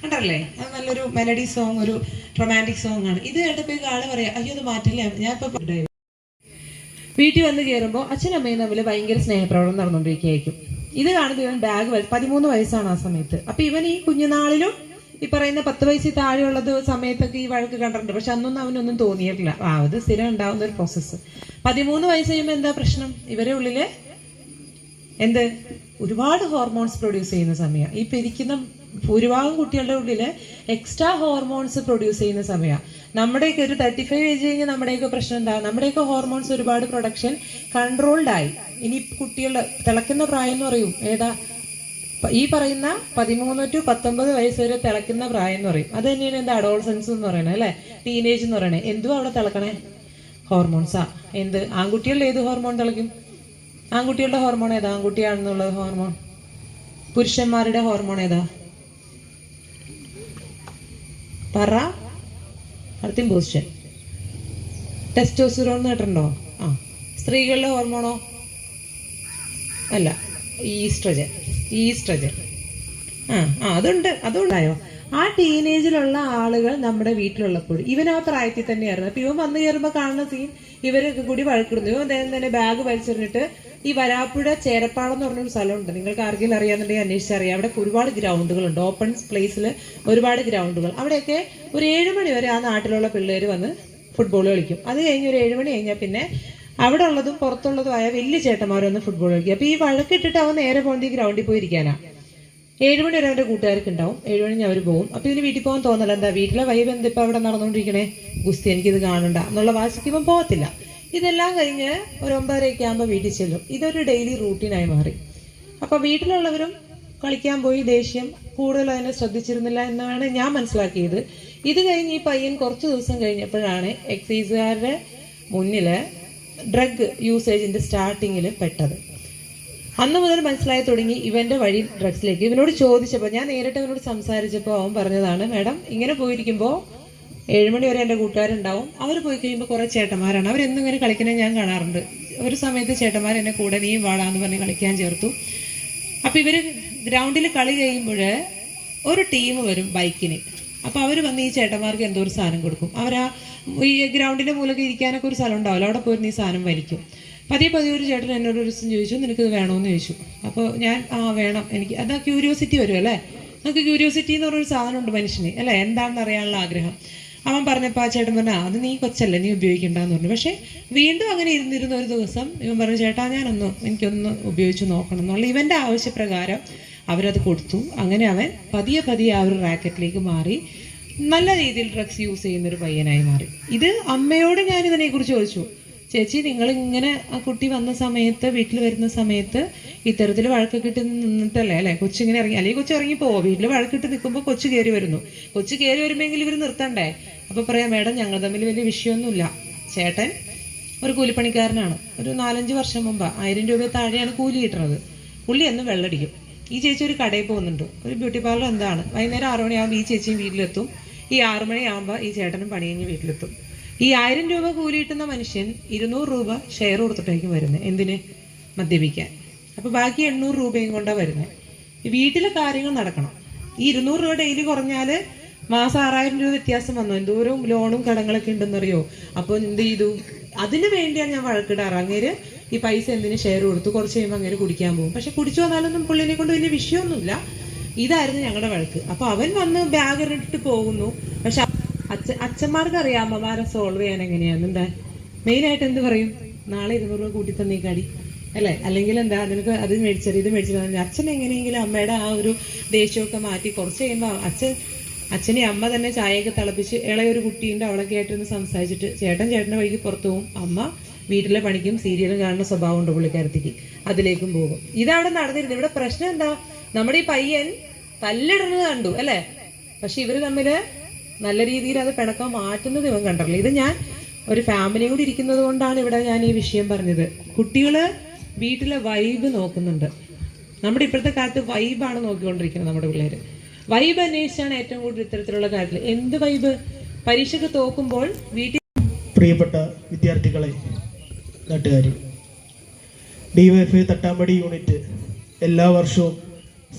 കണ്ടല്ലേ? അത് നല്ലൊരു മെലഡി സോങ്, ഒരു റൊമാൻറ്റിക് സോങ് ആണ്. ഇത് കേട്ടപ്പോൾ ആള് പറയാം, അയ്യോ അത് മാറ്റില്ല. ഞാൻ ഇപ്പൊ വീട്ടിൽ വന്ന് കയറുമ്പോൾ അച്ഛനമ്മയും തമ്മിൽ ഭയങ്കര സ്നേഹപ്രകടനം നടന്നുകൊണ്ടിരിക്കുകയായിരിക്കും. ഇത് കാണുമ്പോൾ ഇവൻ ബാഗ് 13 വയസ്സാണ് ആ സമയത്ത്. അപ്പൊ ഇവൻ ഈ കുഞ്ഞുനാളിലും ഈ പറയുന്ന 10 വയസ്സിൽ താഴെയുള്ളത് സമയത്തൊക്കെ ഈ വഴക്ക് കണ്ടിട്ടുണ്ട്. പക്ഷെ അന്നൊന്നും അവനൊന്നും തോന്നിയിട്ടില്ല. അത് സ്ഥിരം ഉണ്ടാവുന്ന ഒരു പ്രോസസ്സ്. 13 വയസ്സ് കഴിയുമ്പോൾ എന്താ പ്രശ്നം? ഇവരെ ഉള്ളില് ഒരുപാട് ഹോർമോൺസ് പ്രൊഡ്യൂസ് ചെയ്യുന്ന സമയമാണ്. ഈ പിരിക്കുന്ന ഭൂരിഭാഗം കുട്ടികളുടെ ഉള്ളില് എക്സ്ട്രാ ഹോർമോൺസ് പ്രൊഡ്യൂസ് ചെയ്യുന്ന സമയമാണ്. നമ്മുടെയൊക്കെ ഒരു 35 ഏജ് കഴിഞ്ഞാൽ നമ്മുടെയൊക്കെ പ്രശ്നം എന്താ? നമ്മുടെയൊക്കെ ഹോർമോൺസ് ഒരുപാട് പ്രൊഡക്ഷൻ കൺട്രോൾഡ് ആയി. ഇനി കുട്ടികളുടെ തിളക്കുന്ന പ്രായം എന്ന് പറയും ഏതാ? ഈ പറയുന്ന 13 to 19 വയസ്സ് വരെ തിളക്കുന്ന പ്രായം എന്ന് പറയും. അത് തന്നെയാണ് എന്താ അഡോൾസൻസ് എന്ന് പറയണേ അല്ലെ? ടീനേജ് എന്ന് പറയണേ. എന്തുവാ അവിടെ തിളക്കണേ? ഹോർമോൺസാ. ആൺകുട്ടികളുടെ ഏത് ഹോർമോൺ തിളയ്ക്കും? ആൺകുട്ടികളുടെ ഹോർമോൺ ഏതാ? ആൺകുട്ടിയാണെന്നുള്ളത് ഹോർമോൺ. പുരുഷന്മാരുടെ ഹോർമോൺ ഏതാ? പറ. അടുത്ത പൊസിഷൻ ടെസ്റ്റോസ്റ്റെറോൺ കേട്ടിട്ടുണ്ടോ? സ്ത്രീകളുടെ ഹോർമോണോ? അല്ല, ഈസ്ട്രജൻ. അതുണ്ടായോ? ആ ടീനേജിലുള്ള ആളുകൾ നമ്മുടെ വീട്ടിലുള്ളപ്പോൾ ഇവൻ ആ പ്രായത്തിൽ തന്നെയായിരുന്നു. അപ്പൊ ഇവൻ വന്നു കയറുമ്പോൾ കാണുന്ന സീൻ, ഇവരൊക്കെ കൂടി വഴക്കിടുന്നു. ഇവൻ തന്നെ ബാഗ് വലിച്ചെറിഞ്ഞിട്ട് ഈ വരാപ്പുഴ ചേരപ്പാളം എന്ന് പറഞ്ഞൊരു സ്ഥലമുണ്ട്, നിങ്ങൾക്ക് ആർക്കെങ്കിലും അറിയാന്നുണ്ടെങ്കിൽ അന്വേഷിച്ചറിയാം. അവിടെ ഒരുപാട് ഗ്രൗണ്ടുകളുണ്ട്, ഓപ്പൺ പ്ലേസിൽ ഒരുപാട് ഗ്രൗണ്ടുകൾ. അവിടെയൊക്കെ ഒരു 7 മണി വരെ ആ നാട്ടിലുള്ള പിള്ളേർ വന്ന് ഫുട്ബോൾ കളിക്കും. അത് കഴിഞ്ഞ് ഒരു 7 മണി കഴിഞ്ഞാൽ പിന്നെ അവിടെ ഉള്ളതും പുറത്തുള്ളതുമായ വലിയ ചേട്ടന്മാർ വന്ന് ഫുട്ബോൾ കളിക്കും. അപ്പൊ ഈ വഴക്കിട്ടിട്ട് അവൻ നേരെ പോകുന്നത് ഈ ഗ്രൗണ്ടിൽ പോയി ഇരിക്കാനാ. 7 മണി വരെ അവന്റെ കൂട്ടുകാർക്ക് ഉണ്ടാവും. 7 മണി അവർ പോകും. അപ്പൊ ഇതിന് വീട്ടിൽ പോകാൻ തോന്നല, എന്താ വീട്ടിലെ വൈബ് എന്തിപ്പോ അവിടെ നടന്നുകൊണ്ടിരിക്കണേ, ഗുസ്തി എനിക്കിത് കാണണ്ട എന്നുള്ള വാശിക്ക് ഇവൻ പോകത്തില്ല. ഇതെല്ലാം കഴിഞ്ഞ് ഒരു 9:30 ആകുമ്പോൾ വീട്ടിൽ ചെല്ലും. ഇതൊരു ഡെയിലി റൂട്ടീനായി മാറി. അപ്പൊ വീട്ടിലുള്ളവരും കളിക്കാൻ പോയി, ദേഷ്യം കൂടുതൽ അതിനെ ശ്രദ്ധിച്ചിരുന്നില്ല എന്നാണ് ഞാൻ മനസ്സിലാക്കിയത്. ഇത് കഴിഞ്ഞ് ഈ പയ്യൻ കുറച്ച് ദിവസം കഴിഞ്ഞപ്പോഴാണ് എക്സൈസുകാരുടെ മുന്നില് ഡ്രഗ് യൂസേജിന്റെ സ്റ്റാർട്ടിങ്ങിൽ പെട്ടത്. അന്ന് മുതൽ മനസ്സിലായി തുടങ്ങി ഇവന്റെ വഴി ഡ്രഗ്സിലേക്ക്. ഇവനോട് ചോദിച്ചപ്പോൾ, ഞാൻ നേരിട്ട് ഇവനോട് സംസാരിച്ചപ്പോൾ അവൻ പറഞ്ഞതാണ്, മാഡം ഇങ്ങനെ പോയിരിക്കുമ്പോൾ 7 മണി വരെ എൻ്റെ കൂട്ടുകാരുണ്ടാവും, അവർ പോയി കഴിയുമ്പോൾ കുറേ ചേട്ടന്മാരാണ്, അവരെന്നും ഇങ്ങനെ കളിക്കുന്നത് ഞാൻ കാണാറുണ്ട്. ഒരു സമയത്ത് ചേട്ടന്മാർ എന്നെ കൂടെ നീയും വാടാന്ന് പറഞ്ഞ് കളിക്കാൻ ചേർത്തു. അപ്പം ഇവർ ഗ്രൗണ്ടിൽ കളി കഴിയുമ്പോൾ ഒരു ടീം വരും ബൈക്കിന്. അപ്പോൾ അവർ വന്ന് ഈ ചേട്ടന്മാർക്ക് എന്തോ ഒരു സാധനം കൊടുക്കും. അവരാ ഈ ഗ്രൗണ്ടിൻ്റെ മൂലൊക്കെ ഇരിക്കാനൊക്കെ ഒരു സ്ഥലം ഉണ്ടാവില്ല, അവിടെ പോയിരുന്ന് ഈ സാധനം വലിക്കും. പതിയെ ഒരു ചേട്ടൻ എന്നോട് ഒരു ദിവസം ചോദിച്ചു, നിനക്കിത് വേണമെന്ന് ചോദിച്ചു. അപ്പോൾ ഞാൻ വേണം, എനിക്ക് അതാ ക്യൂരിയോസിറ്റി വരും അല്ലേ, നമുക്ക് ക്യൂരിയോസിറ്റി എന്ന് പറഞ്ഞൊരു സാധനമുണ്ട് മനുഷ്യന് അല്ലേ, എന്താണെന്ന് അറിയാനുള്ള ആഗ്രഹം. അവൻ പറഞ്ഞപ്പോൾ ആ ചേട്ടൻ പറഞ്ഞാൽ അത് നീ കൊച്ചല്ലേ, നീ ഉപയോഗിക്കണ്ടെന്ന് പറഞ്ഞു. പക്ഷേ വീണ്ടും അങ്ങനെ ഇരുന്നിരുന്ന ഒരു ദിവസം ഇവൻ പറഞ്ഞു, ചേട്ടാ എനിക്കൊന്ന് ഉപയോഗിച്ച് നോക്കണം എന്നുള്ള ഇവൻ്റെ ആവശ്യപ്രകാരം അവരത് കൊടുത്തു. അങ്ങനെ അവൻ പതിയെ ആ ഒരു റാക്കറ്റിലേക്ക് മാറി, നല്ല രീതിയിൽ ഡ്രഗ്സ് യൂസ് ചെയ്യുന്നൊരു പയ്യനായി മാറി. ഇത് അമ്മയോട് ഞാൻ ഇതിനെക്കുറിച്ച് ചോദിച്ചു, ചേച്ചി നിങ്ങളിങ്ങനെ ആ കുട്ടി വന്ന സമയത്ത്, വീട്ടിൽ വരുന്ന സമയത്ത് ഇത്തരത്തിൽ വഴക്കൊക്കെ ഇട്ട് നിന്നിട്ടല്ലേ അല്ലേ കൊച്ചിങ്ങനെ ഇറങ്ങി, അല്ലെങ്കിൽ കൊച്ചു ഇറങ്ങി പോവോ, വീട്ടിൽ വഴക്കിട്ട് നിൽക്കുമ്പോൾ കൊച്ചു കയറി വരുന്നു, കൊച്ചു കയറി വരുമെങ്കിൽ ഇവർ നിർത്തണ്ടേ. അപ്പോൾ പറയാം, മേഡം ഞങ്ങൾ തമ്മിൽ വലിയ വിഷയമൊന്നുമില്ല, ചേട്ടൻ ഒരു കൂലിപ്പണിക്കാരനാണ്, ഒരു 4-5 വർഷം മുമ്പ് 1000 രൂപ താഴെയാണ് കൂലി കിട്ടുന്നത്, പുള്ളി എന്നും വെള്ളടിക്കും. ഈ ചേച്ചി ഒരു കടയിൽ പോകുന്നുണ്ട്, ഒരു ബ്യൂട്ടി പാർലർ എന്താണ്, വൈകുന്നേരം 6 മണിയാകുമ്പോൾ ഈ ചേച്ചിയും വീട്ടിലെത്തും, ഈ 6 മണിയാകുമ്പോൾ ഈ ചേട്ടനും പണി കഴിഞ്ഞ് വീട്ടിലെത്തും. ഈ 1000 രൂപ കൂലി കിട്ടുന്ന മനുഷ്യൻ 200 രൂപ ഷെയർ കൊടുത്തിട്ടായിരിക്കും വരുന്നത്, എന്തിന്, മദ്യപിക്കാൻ. അപ്പോൾ ബാക്കി 800 രൂപയും കൊണ്ടാണ് വരുന്നത്. വീട്ടിലെ കാര്യങ്ങൾ നടക്കണം. ഈ 200 രൂപ ഡെയിലി കുറഞ്ഞാൽ മാസം 6000 രൂപ വ്യത്യാസം വന്നു. എന്തോരം ലോണും കടങ്ങളൊക്കെ ഉണ്ടെന്നറിയോ. അപ്പോൾ എന്ത് ചെയ്തു, അതിന് വേണ്ടിയാണ് ഞാൻ വഴക്കിടാറ്. അങ്ങേര് ഈ പൈസ എന്തിന് ഷെയർ കൊടുത്തു, കുറച്ച് കഴിയുമ്പോൾ അങ്ങേര് കുടിക്കാൻ പോകും. പക്ഷെ കുടിച്ചു വന്നാലൊന്നും പുള്ളിനെ കൊണ്ട് വലിയ വിഷയമൊന്നുമില്ല. ഇതായിരുന്നു ഞങ്ങളുടെ വഴക്ക്. അപ്പോൾ അവൻ വന്ന് ബാഗ് ഇട്ടിട്ട് പോകുന്നു. പക്ഷെ അച്ഛന്മാർക്ക് അറിയാം അമ്മമാരെ സോൾവ് ചെയ്യാൻ എങ്ങനെയാണ്. എന്താ മെയിനായിട്ട് എന്ത് പറയും, നാളെ 200 രൂപ കൂട്ടി തന്നേക്കാടി അല്ലേ, അല്ലെങ്കിൽ എന്താ നിനക്ക് അത് മേടിച്ചത് ഇത് മേടിച്ചത്. അച്ഛൻ എങ്ങനെയെങ്കിലും അമ്മയുടെ ആ ഒരു ദേഷ്യമൊക്കെ മാറ്റി കുറച്ച് കഴിയുമ്പോൾ അച്ഛനെ അമ്മ തന്നെ ചായയൊക്കെ തിളപ്പിച്ച്, ഇളയൊരു കുട്ടിയുണ്ട് അവളൊക്കെ ആയിട്ടൊന്ന് സംസാരിച്ചിട്ട് ചേട്ടൻ്റെ വഴിക്ക് പുറത്തു പോകും. അമ്മ വീട്ടിലെ പണിക്കും സീരിയലും കാണുന്ന സ്വഭാവമുണ്ട് പുള്ളിക്കാരത്തിക്ക്, അതിലേക്കും പോകും. ഇതവിടെ നടന്നിരുന്നു. ഇവിടെ പ്രശ്നം എന്താ, നമ്മുടെ ഈ പയ്യൻ തല്ലിടുന്നത് കണ്ടു അല്ലേ, പക്ഷെ ഇവര് തമ്മില് നല്ല രീതിയിൽ അത് പിണക്കാൻ മാറ്റുന്നത് ഇവൻ കണ്ടല്ലോ. ഇത് ഞാൻ ഒരു ഫാമിലിയും കൂടി ഇരിക്കുന്നത് കൊണ്ടാണ് ഇവിടെ ഞാൻ ഈ വിഷയം പറഞ്ഞത്. കുട്ടികള് വീട്ടിലെ വൈബ് നോക്കുന്നുണ്ട്. നമ്മുടെ ഇപ്പോഴത്തെ കാലത്ത് വൈബാണ് നോക്കിക്കൊണ്ടിരിക്കുന്നത് നമ്മുടെ പിള്ളേര്. വൈബ് അന്വേഷിച്ചാണ് ഏറ്റവും കൂടുതൽ ഇത്തരത്തിലുള്ള കാര്യത്തിൽ. എന്ത് വൈബ്, പരീക്ഷയ്ക്ക് തോക്കുമ്പോൾ വീട്ടിൽ. പ്രിയപ്പെട്ട വിദ്യാർത്ഥികളെ, നാട്ടുകാരി, ഡിവൈഎഫ്ഐ തട്ടാമ്പടി യൂണിറ്റ് എല്ലാ വർഷവും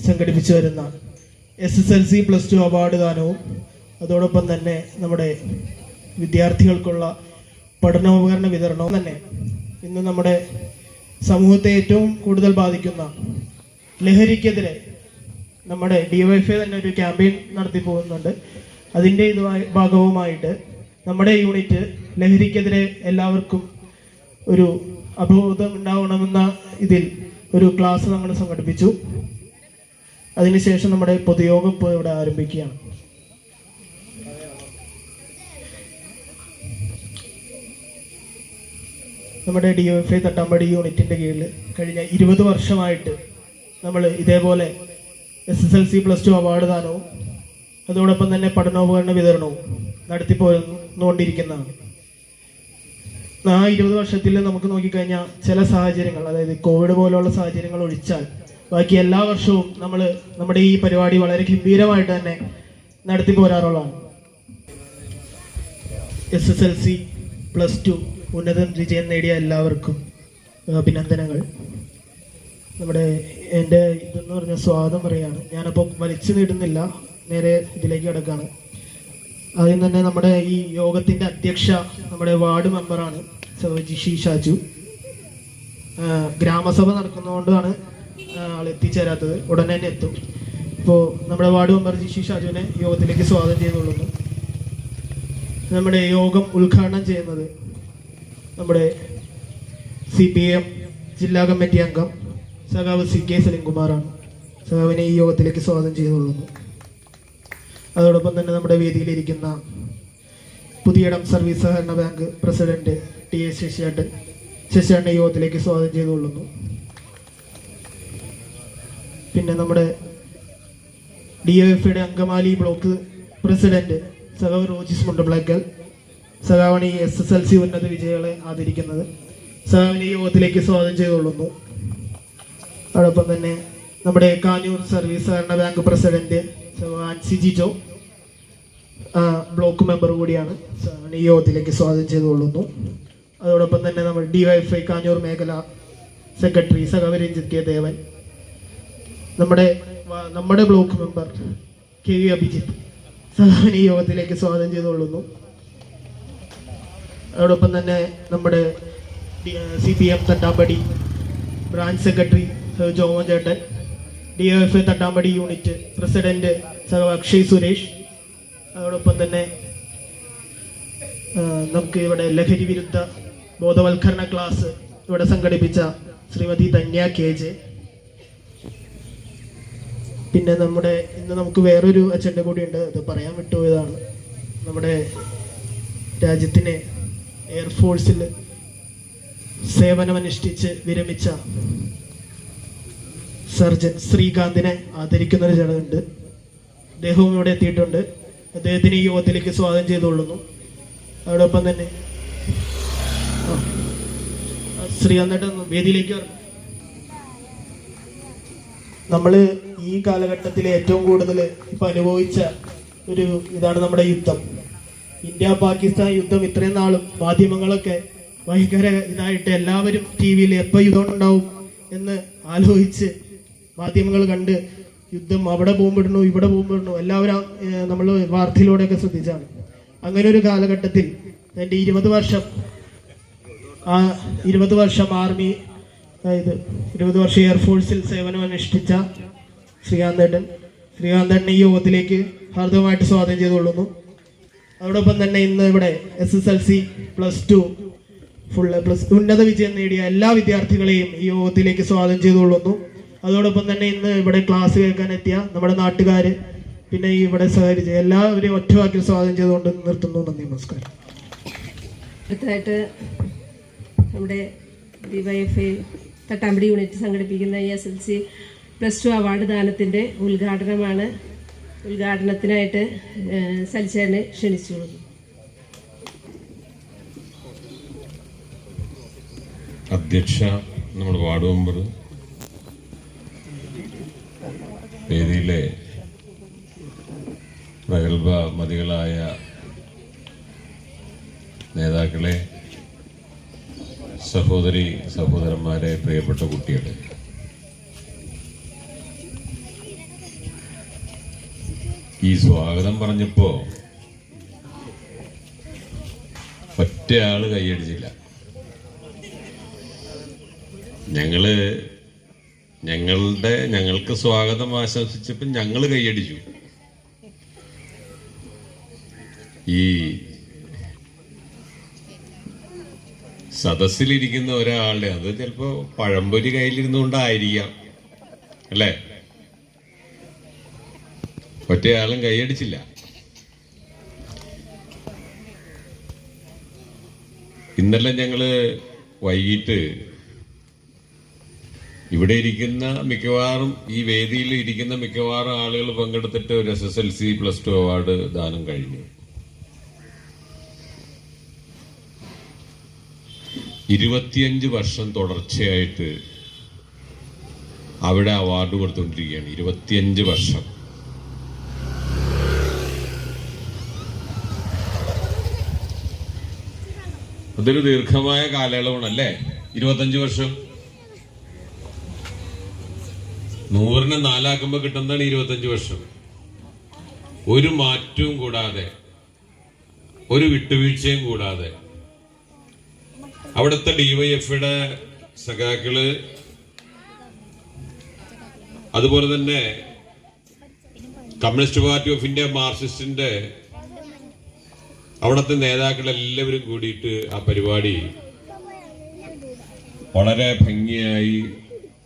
സംഘടിപ്പിച്ചു വരുന്ന SSLC +2 അവാർഡ് ദാനവും അതോടൊപ്പം തന്നെ നമ്മുടെ വിദ്യാർത്ഥികൾക്കുള്ള പഠനോപകരണ വിതരണവും തന്നെ ഇന്ന് നമ്മുടെ സമൂഹത്തെ ഏറ്റവും കൂടുതൽ ബാധിക്കുന്ന ലഹരിക്കെതിരെ നമ്മുടെ ഡിവൈഎഫ്ഐ തന്നെ ഒരു ക്യാമ്പയിൻ നടത്തി പോകുന്നുണ്ട്. അതിൻ്റെ ഭാഗവുമായിട്ട് നമ്മുടെ യൂണിറ്റ് ലഹരിക്കെതിരെ എല്ലാവർക്കും ഒരു അവബോധം ഉണ്ടാവണമെന്ന ഇതിൽ ഒരു ക്ലാസ് നമ്മൾ സംഘടിപ്പിച്ചു. അതിനുശേഷം നമ്മുടെ പൊതുയോഗം ഇപ്പോൾ ഇവിടെ ആരംഭിക്കുകയാണ്. നമ്മുടെ ഡിവൈഎഫ്ഐ തട്ടാമ്പടി യൂണിറ്റിൻ്റെ കീഴിൽ കഴിഞ്ഞ 20 വർഷമായിട്ട് നമ്മൾ ഇതേപോലെ SSLC +2 അവാർഡ് ദാനവും അതോടൊപ്പം തന്നെ പഠനോപകരണ വിതരണവും നടത്തിപ്പോന്നുകൊണ്ടിരിക്കുന്നതാണ്. ആ 20 വർഷത്തിൽ നമുക്ക് നോക്കിക്കഴിഞ്ഞാൽ ചില സാഹചര്യങ്ങൾ, അതായത് കോവിഡ് പോലുള്ള സാഹചര്യങ്ങൾ ഒഴിച്ചാൽ ബാക്കി എല്ലാ വർഷവും നമ്മൾ നമ്മുടെ ഈ പരിപാടി വളരെ ഗംഭീരമായിട്ട് തന്നെ നടത്തി പോരാറുള്ളതാണ്. SSLC +2 ഉന്നത വിജയം നേടിയ എല്ലാവർക്കും അഭിനന്ദനങ്ങൾ. എൻ്റെ ഇതെന്ന് പറഞ്ഞ സ്വാഗതം പറയാണ്. ഞാനപ്പോൾ വലിച്ചു നീടുന്നില്ല, നേരെ ഇതിലേക്ക് കിടക്കാണ്. ആദ്യം തന്നെ നമ്മുടെ ഈ യോഗത്തിൻ്റെ അധ്യക്ഷ നമ്മുടെ വാർഡ് മെമ്പറാണ് സഹോദരി ഷാജു. ഗ്രാമസഭ നടക്കുന്നതുകൊണ്ടാണ് ആൾ എത്തിച്ചേരാത്തത്. ഉടനെ തന്നെ എത്തും. ഇപ്പോൾ നമ്മുടെ വാർഡ് മെമ്പർ ജിഷി ഷാജുവിനെ യോഗത്തിലേക്ക് സ്വാഗതം ചെയ്തുകൊള്ളുന്നു. നമ്മുടെ യോഗം ഉദ്ഘാടനം ചെയ്യുന്നത് നമ്മുടെ CPM ജില്ലാ കമ്മിറ്റി അംഗം സഖാവ് CK സലിംകുമാറാണ്. സഖാവിനെ ഈ യോഗത്തിലേക്ക് സ്വാഗതം ചെയ്തുകൊള്ളുന്നു. അതോടൊപ്പം തന്നെ നമ്മുടെ വേദിയിലിരിക്കുന്ന പുതിയടം സർവീസ് സഹകരണ ബാങ്ക് പ്രസിഡന്റ് TA ശശിയേട്ടൻ യോഗത്തിലേക്ക് സ്വാഗതം ചെയ്തുകൊള്ളുന്നു. പിന്നെ നമ്മുടെ DYFയുടെ അങ്കമാലി ബ്ലോക്ക് പ്രസിഡന്റ് സഖാവ് റോജിസ് മുണ്ടബ്ലാക്കൽ, സഖാവാണ് ഈ SSLC ഉന്നത വിജയികളെ ആദരിക്കുന്നത്. സഖാവിനെ യോഗത്തിലേക്ക് സ്വാഗതം ചെയ്തുകൊള്ളുന്നു. അതോടൊപ്പം തന്നെ നമ്മുടെ കാഞ്ഞൂർ സർവീസ് സഹകരണ bank president Ancy Jijo block member കൂടിയാണ്. ഈ യോഗത്തിലേക്ക് സ്വാഗതം ചെയ്തുകൊള്ളുന്നു. അതോടൊപ്പം തന്നെ നമ്മൾ DYFI കാഞ്ഞൂർ മേഖല സെക്രട്ടറി സഖാവ് രഞ്ജിത് K ദേവൻ, നമ്മുടെ ബ്ലോക്ക് മെമ്പർ KV അഭിജിത്ത്, സഖാവിനെ ഈ യോഗത്തിലേക്ക് സ്വാഗതം ചെയ്തുകൊള്ളുന്നു. അതോടൊപ്പം തന്നെ നമ്മുടെ CPM Thattampadi branch secretary Jomon ചേട്ടൻ, DYFI തട്ടാമ്പടി യൂണിറ്റ് പ്രസിഡന്റ് സഖാവ് അക്ഷയ് സുരേഷ്. അതോടൊപ്പം തന്നെ നമുക്ക് ഇവിടെ ലഹരി വിരുദ്ധ ബോധവൽക്കരണ ക്ലാസ് ഇവിടെ സംഘടിപ്പിച്ച ശ്രീമതി ധന്യ KJ. പിന്നെ ഇന്ന് നമുക്ക് വേറൊരു അജണ്ട കൂടിയുണ്ട്, അത് പറയാൻ വിട്ടുപോയതാണ്. നമ്മുടെ രാജ്യത്തിന് എയർഫോഴ്സിൽ സേവനമനുഷ്ഠിച്ച് വിരമിച്ച സർജൻ ശ്രീകാന്തിനെ ആദരിക്കുന്നൊരു ചടങ്ങുണ്ട്. അദ്ദേഹവും ഇവിടെ എത്തിയിട്ടുണ്ട്. അദ്ദേഹത്തിന് ഈ യോഗത്തിലേക്ക് സ്വാഗതം ചെയ്തുകൊള്ളുന്നു. അതോടൊപ്പം തന്നെ ശ്രീകാന്തേട്ടൻ വേദിയിലേക്ക് വരണം. നമ്മൾ ഈ കാലഘട്ടത്തിൽ ഏറ്റവും കൂടുതൽ ഇപ്പം അനുഭവിച്ച ഒരു ഇതാണ് നമ്മുടെ യുദ്ധം. ഇന്ത്യ പാകിസ്ഥാൻ യുദ്ധം ഇത്രയും നാളും മാധ്യമങ്ങളൊക്കെ ഭയങ്കര ഇതായിട്ട് എല്ലാവരും TV-യിൽ എപ്പോൾ യുദ്ധം ഉണ്ടാവും എന്ന് ആലോചിച്ച് മാധ്യമങ്ങൾ കണ്ട് യുദ്ധം അവിടെ ബോംബിടുന്നു ഇവിടെ ബോംബിടുന്നു എല്ലാവരും നമ്മൾ വാർത്തയിലൂടെയൊക്കെ ശ്രദ്ധിച്ചാണ്. അങ്ങനെ ഒരു കാലഘട്ടത്തിൽ എൻ്റെ 20 വർഷം ആർമി, അതായത് 20 വർഷം എയർഫോഴ്സിൽ സേവനമനുഷ്ഠിച്ച ശ്രീകാന്തേട്ടൻ ഈ യോഗത്തിലേക്ക് ഹാർദവമായിട്ട് സ്വാഗതം ചെയ്തുകൊള്ളുന്നു. അതോടൊപ്പം തന്നെ ഇന്ന് ഇവിടെ SSLC +2 ഫുൾ പ്ലസ് ഉന്നത വിജയം നേടിയ എല്ലാ വിദ്യാർത്ഥികളെയും ഈ യോഗത്തിലേക്ക് സ്വാഗതം ചെയ്തുകൊള്ളുന്നു. അതോടൊപ്പം തന്നെ ഇന്ന് ഇവിടെ ക്ലാസ് കേൾക്കാൻ എത്തിയ നമ്മുടെ നാട്ടുകാർ, പിന്നെ ഇവിടെ സഹകരിച്ച എല്ലാവരെയും ഒറ്റവാക്കിൽ സ്വാഗതം ചെയ്തുകൊണ്ട് നിർത്തുന്നു. നന്ദി, നമസ്കാരം. അടുത്തതായിട്ട് നമ്മുടെ DYFI തട്ടാമ്പടി യൂണിറ്റ് സംഘടിപ്പിക്കുന്ന SSLC +2 അവാർഡ് ദാനത്തിൻ്റെ ഉദ്ഘാടനമാണ്. ഉദ്ഘാടനത്തിനായിട്ട് സലിച്ചേട്ടനെ ക്ഷണിച്ചു. അധ്യക്ഷ, നമ്മുടെ വാർഡ് മെമ്പർ, വേദിയിലെ പ്രഗത്ഭ മതികളായ നേതാക്കളെ, സഹോദരന്മാരെ, പ്രിയപ്പെട്ട കുട്ടികളെ, ഈ സ്വാഗതം പറഞ്ഞപ്പോ ഒറ്റയാള് കൈയടിച്ചില്ല. ഞങ്ങൾക്ക് സ്വാഗതം ആശംസിച്ചപ്പോൾ ഞങ്ങൾ കൈയടിച്ചു. ഈ സദസ്സിലിരിക്കുന്ന ഒരാളുടെ, അത് ചിലപ്പോ പഴംപൊരി കയ്യിലിരുന്നുകൊണ്ടായിരിക്കാം അല്ലേ, ഒറ്റയാളും കൈയടിച്ചില്ല. ഇന്നലെ ഞങ്ങള് വൈകിട്ട് ഇവിടെ ഇരിക്കുന്ന മിക്കവാറും, ഈ വേദിയിൽ ഇരിക്കുന്ന മിക്കവാറും ആളുകൾ പങ്കെടുത്തിട്ട് ഒരു SSLC +2 അവാർഡ് ദാനം കഴിഞ്ഞു. 25 വർഷം തുടർച്ചയായിട്ട് അവിടെ അവാർഡ് കൊടുത്തുകൊണ്ടിരിക്കുകയാണ്. 25 വർഷം. അതൊരു ദീർഘമായ കാലയളവാണല്ലേ 25 വർഷം. 100നെ 4 കിട്ടുന്നതാണ് 25 വർഷം. ഒരു മാറ്റവും കൂടാതെ, ഒരു വിട്ടുവീഴ്ചയും കൂടാതെ അവിടുത്തെ DYFയുടെ സഖാക്കള്, അതുപോലെ തന്നെ കമ്മ്യൂണിസ്റ്റ് പാർട്ടി ഓഫ് ഇന്ത്യ മാർക്സിസ്റ്റിന്റെ അവിടുത്തെ നേതാക്കൾ എല്ലാവരും കൂടിയിട്ട് ആ പരിപാടി വളരെ ഭംഗിയായി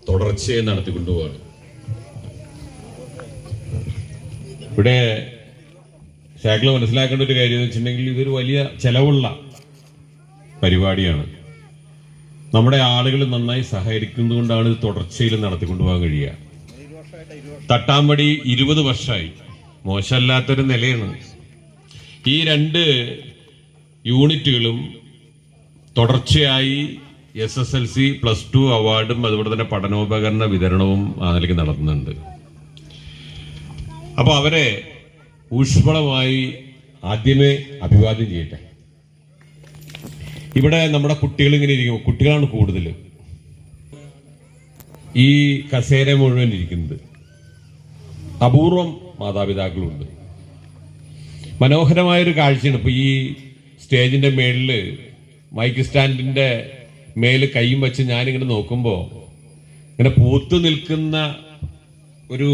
തുടർച്ചയായി നടത്തിക്കൊണ്ടുപോവാണ്. ഇവിടെ ശാഖകൾ മനസ്സിലാക്കേണ്ട ഒരു കാര്യം എന്ന് വെച്ചിട്ടുണ്ടെങ്കിൽ ഇതൊരു വലിയ ചെലവുള്ള പരിപാടിയാണ്. നമ്മുടെ ആളുകൾ നന്നായി സഹകരിക്കുന്നതുകൊണ്ടാണ് ഇത് തുടർച്ചയിൽ നടത്തിക്കൊണ്ടുപോകാൻ കഴിയുക. തട്ടാമ്പടി 20 വർഷമായി, മോശമല്ലാത്തൊരു നിലയാണ്. ഈ 2 യൂണിറ്റുകളും തുടർച്ചയായി SSLC +2 അവാർഡും അതുപോലെ തന്നെ പഠനോപകരണ വിതരണവും ആ നിലയ്ക്ക് നടത്തുന്നുണ്ട്. അപ്പൊ അവരെ ഊഷ്മളമായി ആദ്യമേ അഭിവാദ്യം ചെയ്യട്ടെ. ഇവിടെ നമ്മുടെ കുട്ടികൾ ഇങ്ങനെ ഇരിക്കും, കുട്ടികളാണ് കൂടുതൽ ഈ കസേര മുഴുവൻ ഇരിക്കുന്നത്. അപൂർവം മാതാപിതാക്കളുണ്ട്. മനോഹരമായൊരു കാഴ്ചയാണ്. ഇപ്പൊ ഈ സ്റ്റേജിന്റെ മേളില് മൈക്ക് സ്റ്റാൻഡിന്റെ മേല് കൈയും വെച്ച് ഞാനിങ്ങനെ നോക്കുമ്പോ ഇങ്ങനെ പൂത്തു നിൽക്കുന്ന ഒരു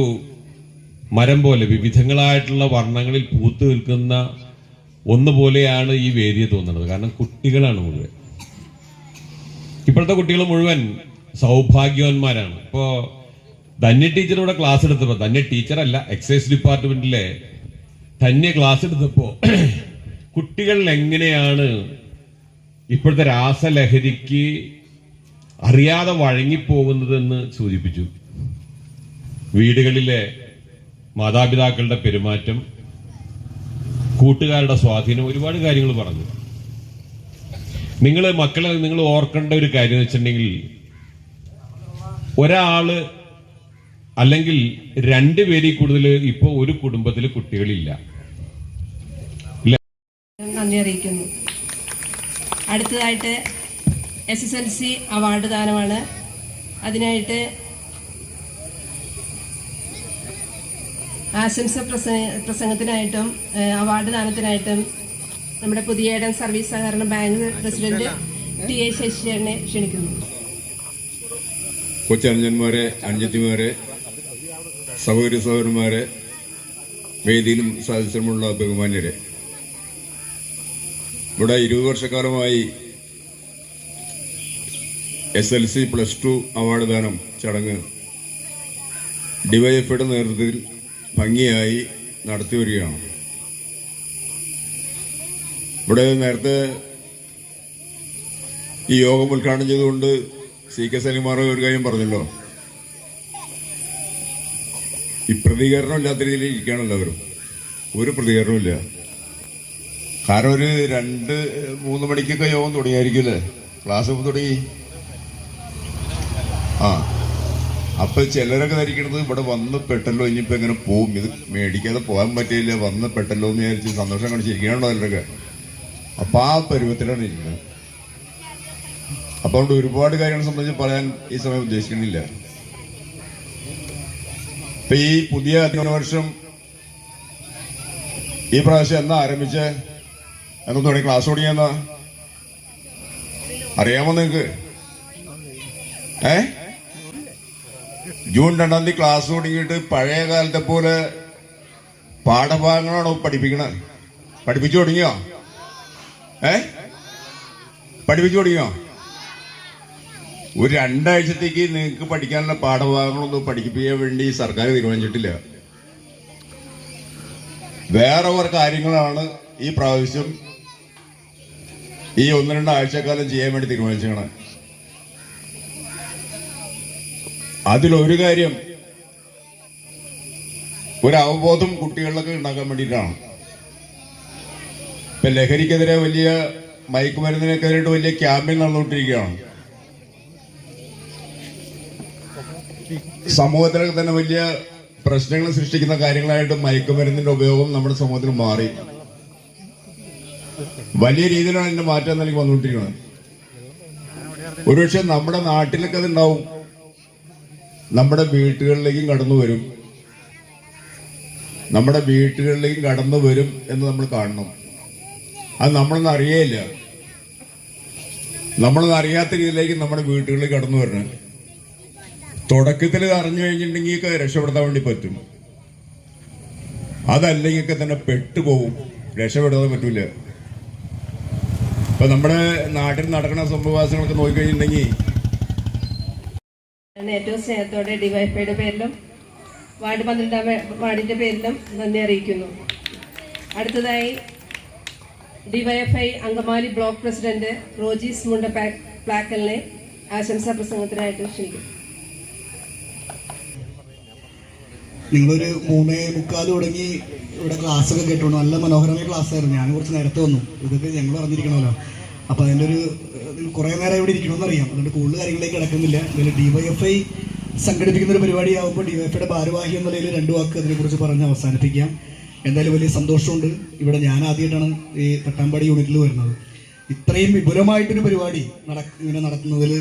മരം പോലെ വിവിധങ്ങളായിട്ടുള്ള വർണ്ണങ്ങളിൽ പൂത്തു നിൽക്കുന്ന ഒന്നുപോലെയാണ് ഈ വേദിയെ തോന്നുന്നത്. കാരണം കുട്ടികളാണ് മുഴുവൻ. ഇപ്പോഴത്തെ കുട്ടികൾ മുഴുവൻ സൗഭാഗ്യവാന്മാരാണ്. ഇപ്പോ ധന്യ ടീച്ചർ ഇവിടെ ക്ലാസ് എടുത്തപ്പോ, ധന്യ ടീച്ചറല്ല, എക്സൈസ് ഡിപ്പാർട്ട്മെന്റിലെ ധന്യ ക്ലാസ് എടുത്തപ്പോ കുട്ടികൾ എങ്ങനെയാണ് ഇപ്പോഴത്തെ രാസലഹരിക്ക് അറിയാതെ വഴങ്ങിപ്പോകുന്നതെന്ന് സൂചിപ്പിച്ചു. വീടുകളിലെ മാതാപിതാക്കളുടെ പെരുമാറ്റം, കൂട്ടുകാരുടെ സ്വാധീനം, ഒരുപാട് കാര്യങ്ങൾ പറഞ്ഞു. മക്കളെ നിങ്ങൾ ഓർക്കേണ്ട ഒരു കാര്യം എന്ന് വെച്ചിട്ടുണ്ടെങ്കിൽ, ഒരാള് അല്ലെങ്കിൽ 2 പേരിൽ കൂടുതൽ ഇപ്പൊ ഒരു കുടുംബത്തിൽ കുട്ടികളില്ല. നന്ദി അറിയിക്കുന്നു. അടുത്തതായിട്ട് SSLC അവാർഡ് ദാനമാണ്. അതിനായിട്ട് ആശംസ പ്രസംഗത്തിനായിട്ടും അവാർഡ് ദാനത്തിനായിട്ടും നമ്മുടെ പുതിയേടൻ സർവീസ് സഹകരണ ബാങ്ക് പ്രസിഡന്റ് TA ശശിധരനെ ക്ഷണിക്കുന്നു. കൊച്ചനുജന്മാരെ, അനുജത്തിമാരെ, സഹോദരി സഹോദരന്മാരെ, വേദിയിലും സദസ്സിലുമുള്ള ബഹുമാന്യരെ, ഇവിടെ 20 വർഷക്കാലമായി SLC +2 അവാർഡ് ദാനം ചടങ്ങ് ഡിവൈഎഫ്ഐയുടെ നേതൃത്വത്തിൽ ഭംഗിയായി നടത്തി വരികയാണ്. ഇവിടെ നേരത്തെ ഈ യോഗം ഉദ്ഘാടനം ചെയ്തുകൊണ്ട് CK സലിമാർ ഒരു കാര്യം പറഞ്ഞല്ലോ, ഈ പ്രതികരണം ഇല്ലാത്ത രീതിയിൽ ഇരിക്കുകയാണ് എല്ലാവരും. ഒരു പ്രതികരണമില്ല. കാരണം ഒരു 2-3 മണിക്കൊക്കെ യോഗം തുടങ്ങിയായിരിക്കുമല്ലേ, ക്ലാസ് തുടങ്ങി. അപ്പൊ ചിലരൊക്കെ ധരിക്കണത് ഇവിടെ വന്ന് പെട്ടല്ലോ, ഇനിയിപ്പോ എങ്ങനെ പോവും, ഇത് മേടിക്കാതെ പോകാൻ പറ്റിയില്ല, വന്ന് പെട്ടല്ലോ എന്ന് വിചാരിച്ച് സന്തോഷം കാണിച്ചിരിക്കുകയാണോ അതിലൊക്കെ. അപ്പൊ ആ പരുവത്തിലാണ് ഇരിക്കുന്നത്. അപ്പൊ അതുകൊണ്ട് ഒരുപാട് കാര്യങ്ങളെ സംബന്ധിച്ച് പറയാൻ ഈ സമയം ഉദ്ദേശിക്കുന്നില്ല. ഇപ്പൊ ഈ പുതിയ അധ്യയന വർഷം ഈ പ്രാവശ്യം എന്നാ ആരംഭിച്ചേ, എന്ന് തുടങ്ങി ക്ലാസ് തുടങ്ങിയെന്നാ അറിയാമോ നിങ്ങക്ക്? ജൂൺ 2-ാം തീയതി ക്ലാസ് തുടങ്ങിയിട്ട് പഴയ കാലത്തെ പോലെ പാഠഭാഗങ്ങളാണോ പഠിപ്പിക്കണത്? പഠിപ്പിച്ചു തുടങ്ങിയോ? പഠിപ്പിച്ചു തുടങ്ങിയോ? ഒരു 2 ആഴ്ചത്തേക്ക് നിങ്ങൾക്ക് പഠിക്കാനുള്ള പാഠഭാഗങ്ങളൊന്നും പഠിപ്പിക്കാൻ വേണ്ടി സർക്കാർ തീരുമാനിച്ചിട്ടില്ല. വേറെ കുറെ കാര്യങ്ങളാണ് ഈ പ്രാവശ്യം ഈ 1-2 ആഴ്ചക്കാലം ചെയ്യാൻ വേണ്ടി തീരുമാനിച്ചാണ്. അതിലൊരു കാര്യം, ഒരു അവബോധം കുട്ടികളിലൊക്കെ ഉണ്ടാക്കാൻ വേണ്ടിയിട്ടാണ്. ഇപ്പൊ ലഹരിക്കെതിരെ വലിയ, മയക്കുമരുന്നിനെതിരായിട്ട് വലിയ ക്യാമ്പയിൻ നടന്നുകൊണ്ടിരിക്കുകയാണ്. സമൂഹത്തിലൊക്കെ തന്നെ വലിയ പ്രശ്നങ്ങൾ സൃഷ്ടിക്കുന്ന കാര്യങ്ങളായിട്ട് മയക്കുമരുന്നിന്റെ ഉപയോഗം നമ്മുടെ സമൂഹത്തിൽ മാറി. വലിയ രീതിയിലാണ് അതിന്റെ മാറ്റം നൽകി വന്നുകൊണ്ടിരിക്കുന്നത്. ഒരുപക്ഷെ നമ്മുടെ നാട്ടിലൊക്കെ അത് ഉണ്ടാവും, നമ്മുടെ വീട്ടുകളിലേക്കും കടന്നു വരും. നമ്മുടെ വീട്ടുകളിലേക്കും കടന്നു വരും എന്ന് നമ്മൾ കാണണം. അത് നമ്മളൊന്നും അറിയേയില്ല. നമ്മളൊന്നും അറിയാത്ത രീതിയിലേക്ക് നമ്മുടെ വീട്ടുകളിൽ കടന്നു വരണം. തുടക്കത്തിൽ ഇത് അറിഞ്ഞു കഴിഞ്ഞിട്ടുണ്ടെങ്കിൽ രക്ഷപ്പെടുത്താൻ വേണ്ടി പറ്റും. അതല്ലെങ്കിൽ തന്നെ പെട്ടുപോകും, രക്ഷപ്പെടുത്താൻ പറ്റൂല. ഇപ്പൊ നമ്മുടെ നാട്ടിൽ നടക്കുന്ന സംഭവവാസങ്ങളൊക്കെ നോക്കിക്കഴിഞ്ഞിട്ടുണ്ടെങ്കിൽ ഏറ്റവും സ്നേഹത്തോടെ ഡിവൈഎഫ്ഐയുടെ പേരിലും വാർഡ് 12-ാം വാർഡിന്റെ പേരിലും നന്ദി അറിയിക്കുന്നു. അടുത്തതായി ഡിവൈഎഫ്ഐ അങ്കമാലി ബ്ലോക്ക് പ്രസിഡന്റ് റോജീസ് മുണ്ട പ്ലാക്കലിനെ ആശംസാ പ്രസംഗത്തിനായിട്ട് ക്ഷണിക്കുന്നു. നിങ്ങളൊരു 3:45 തുടങ്ങി ഇവിടെ ക്ലാസ്സൊക്കെ കേട്ടോണ്ട് നല്ല മനോഹരമായ ക്ലാസ് ആയിരുന്നു. ഞാൻ കുറച്ച് നേരത്തെ വന്നു. ഇതൊക്കെ ഞങ്ങൾ അറിഞ്ഞിരിക്കണമല്ലോ. അപ്പോൾ അതിൻ്റെ ഒരു കുറേ നേരം ഇവിടെ ഇരിക്കണമെന്ന് അറിയാം. അതുകൊണ്ട് കൂടുതൽ കാര്യങ്ങളിലേക്ക് കിടക്കുന്നില്ല. ഇതിൽ ഡിവൈഎഫ്ഐ സംഘടിപ്പിക്കുന്ന ഒരു പരിപാടിയാകുമ്പോൾ ഡിവൈഎഫ്ഐയുടെ ഭാരവാഹി എന്ന നിലയിൽ 2 വാക്ക് അതിനെക്കുറിച്ച് പറഞ്ഞ് അവസാനിപ്പിക്കാം. എന്തായാലും വലിയ സന്തോഷമുണ്ട്. ഇവിടെ ഞാൻ ആദ്യമായിട്ടാണ് ഈ പട്ടാമ്പാടി യൂണിറ്റിൽ വരുന്നത്. ഇത്രയും വിപുലമായിട്ടൊരു പരിപാടി ഇങ്ങനെ നടത്തുന്നതിൽ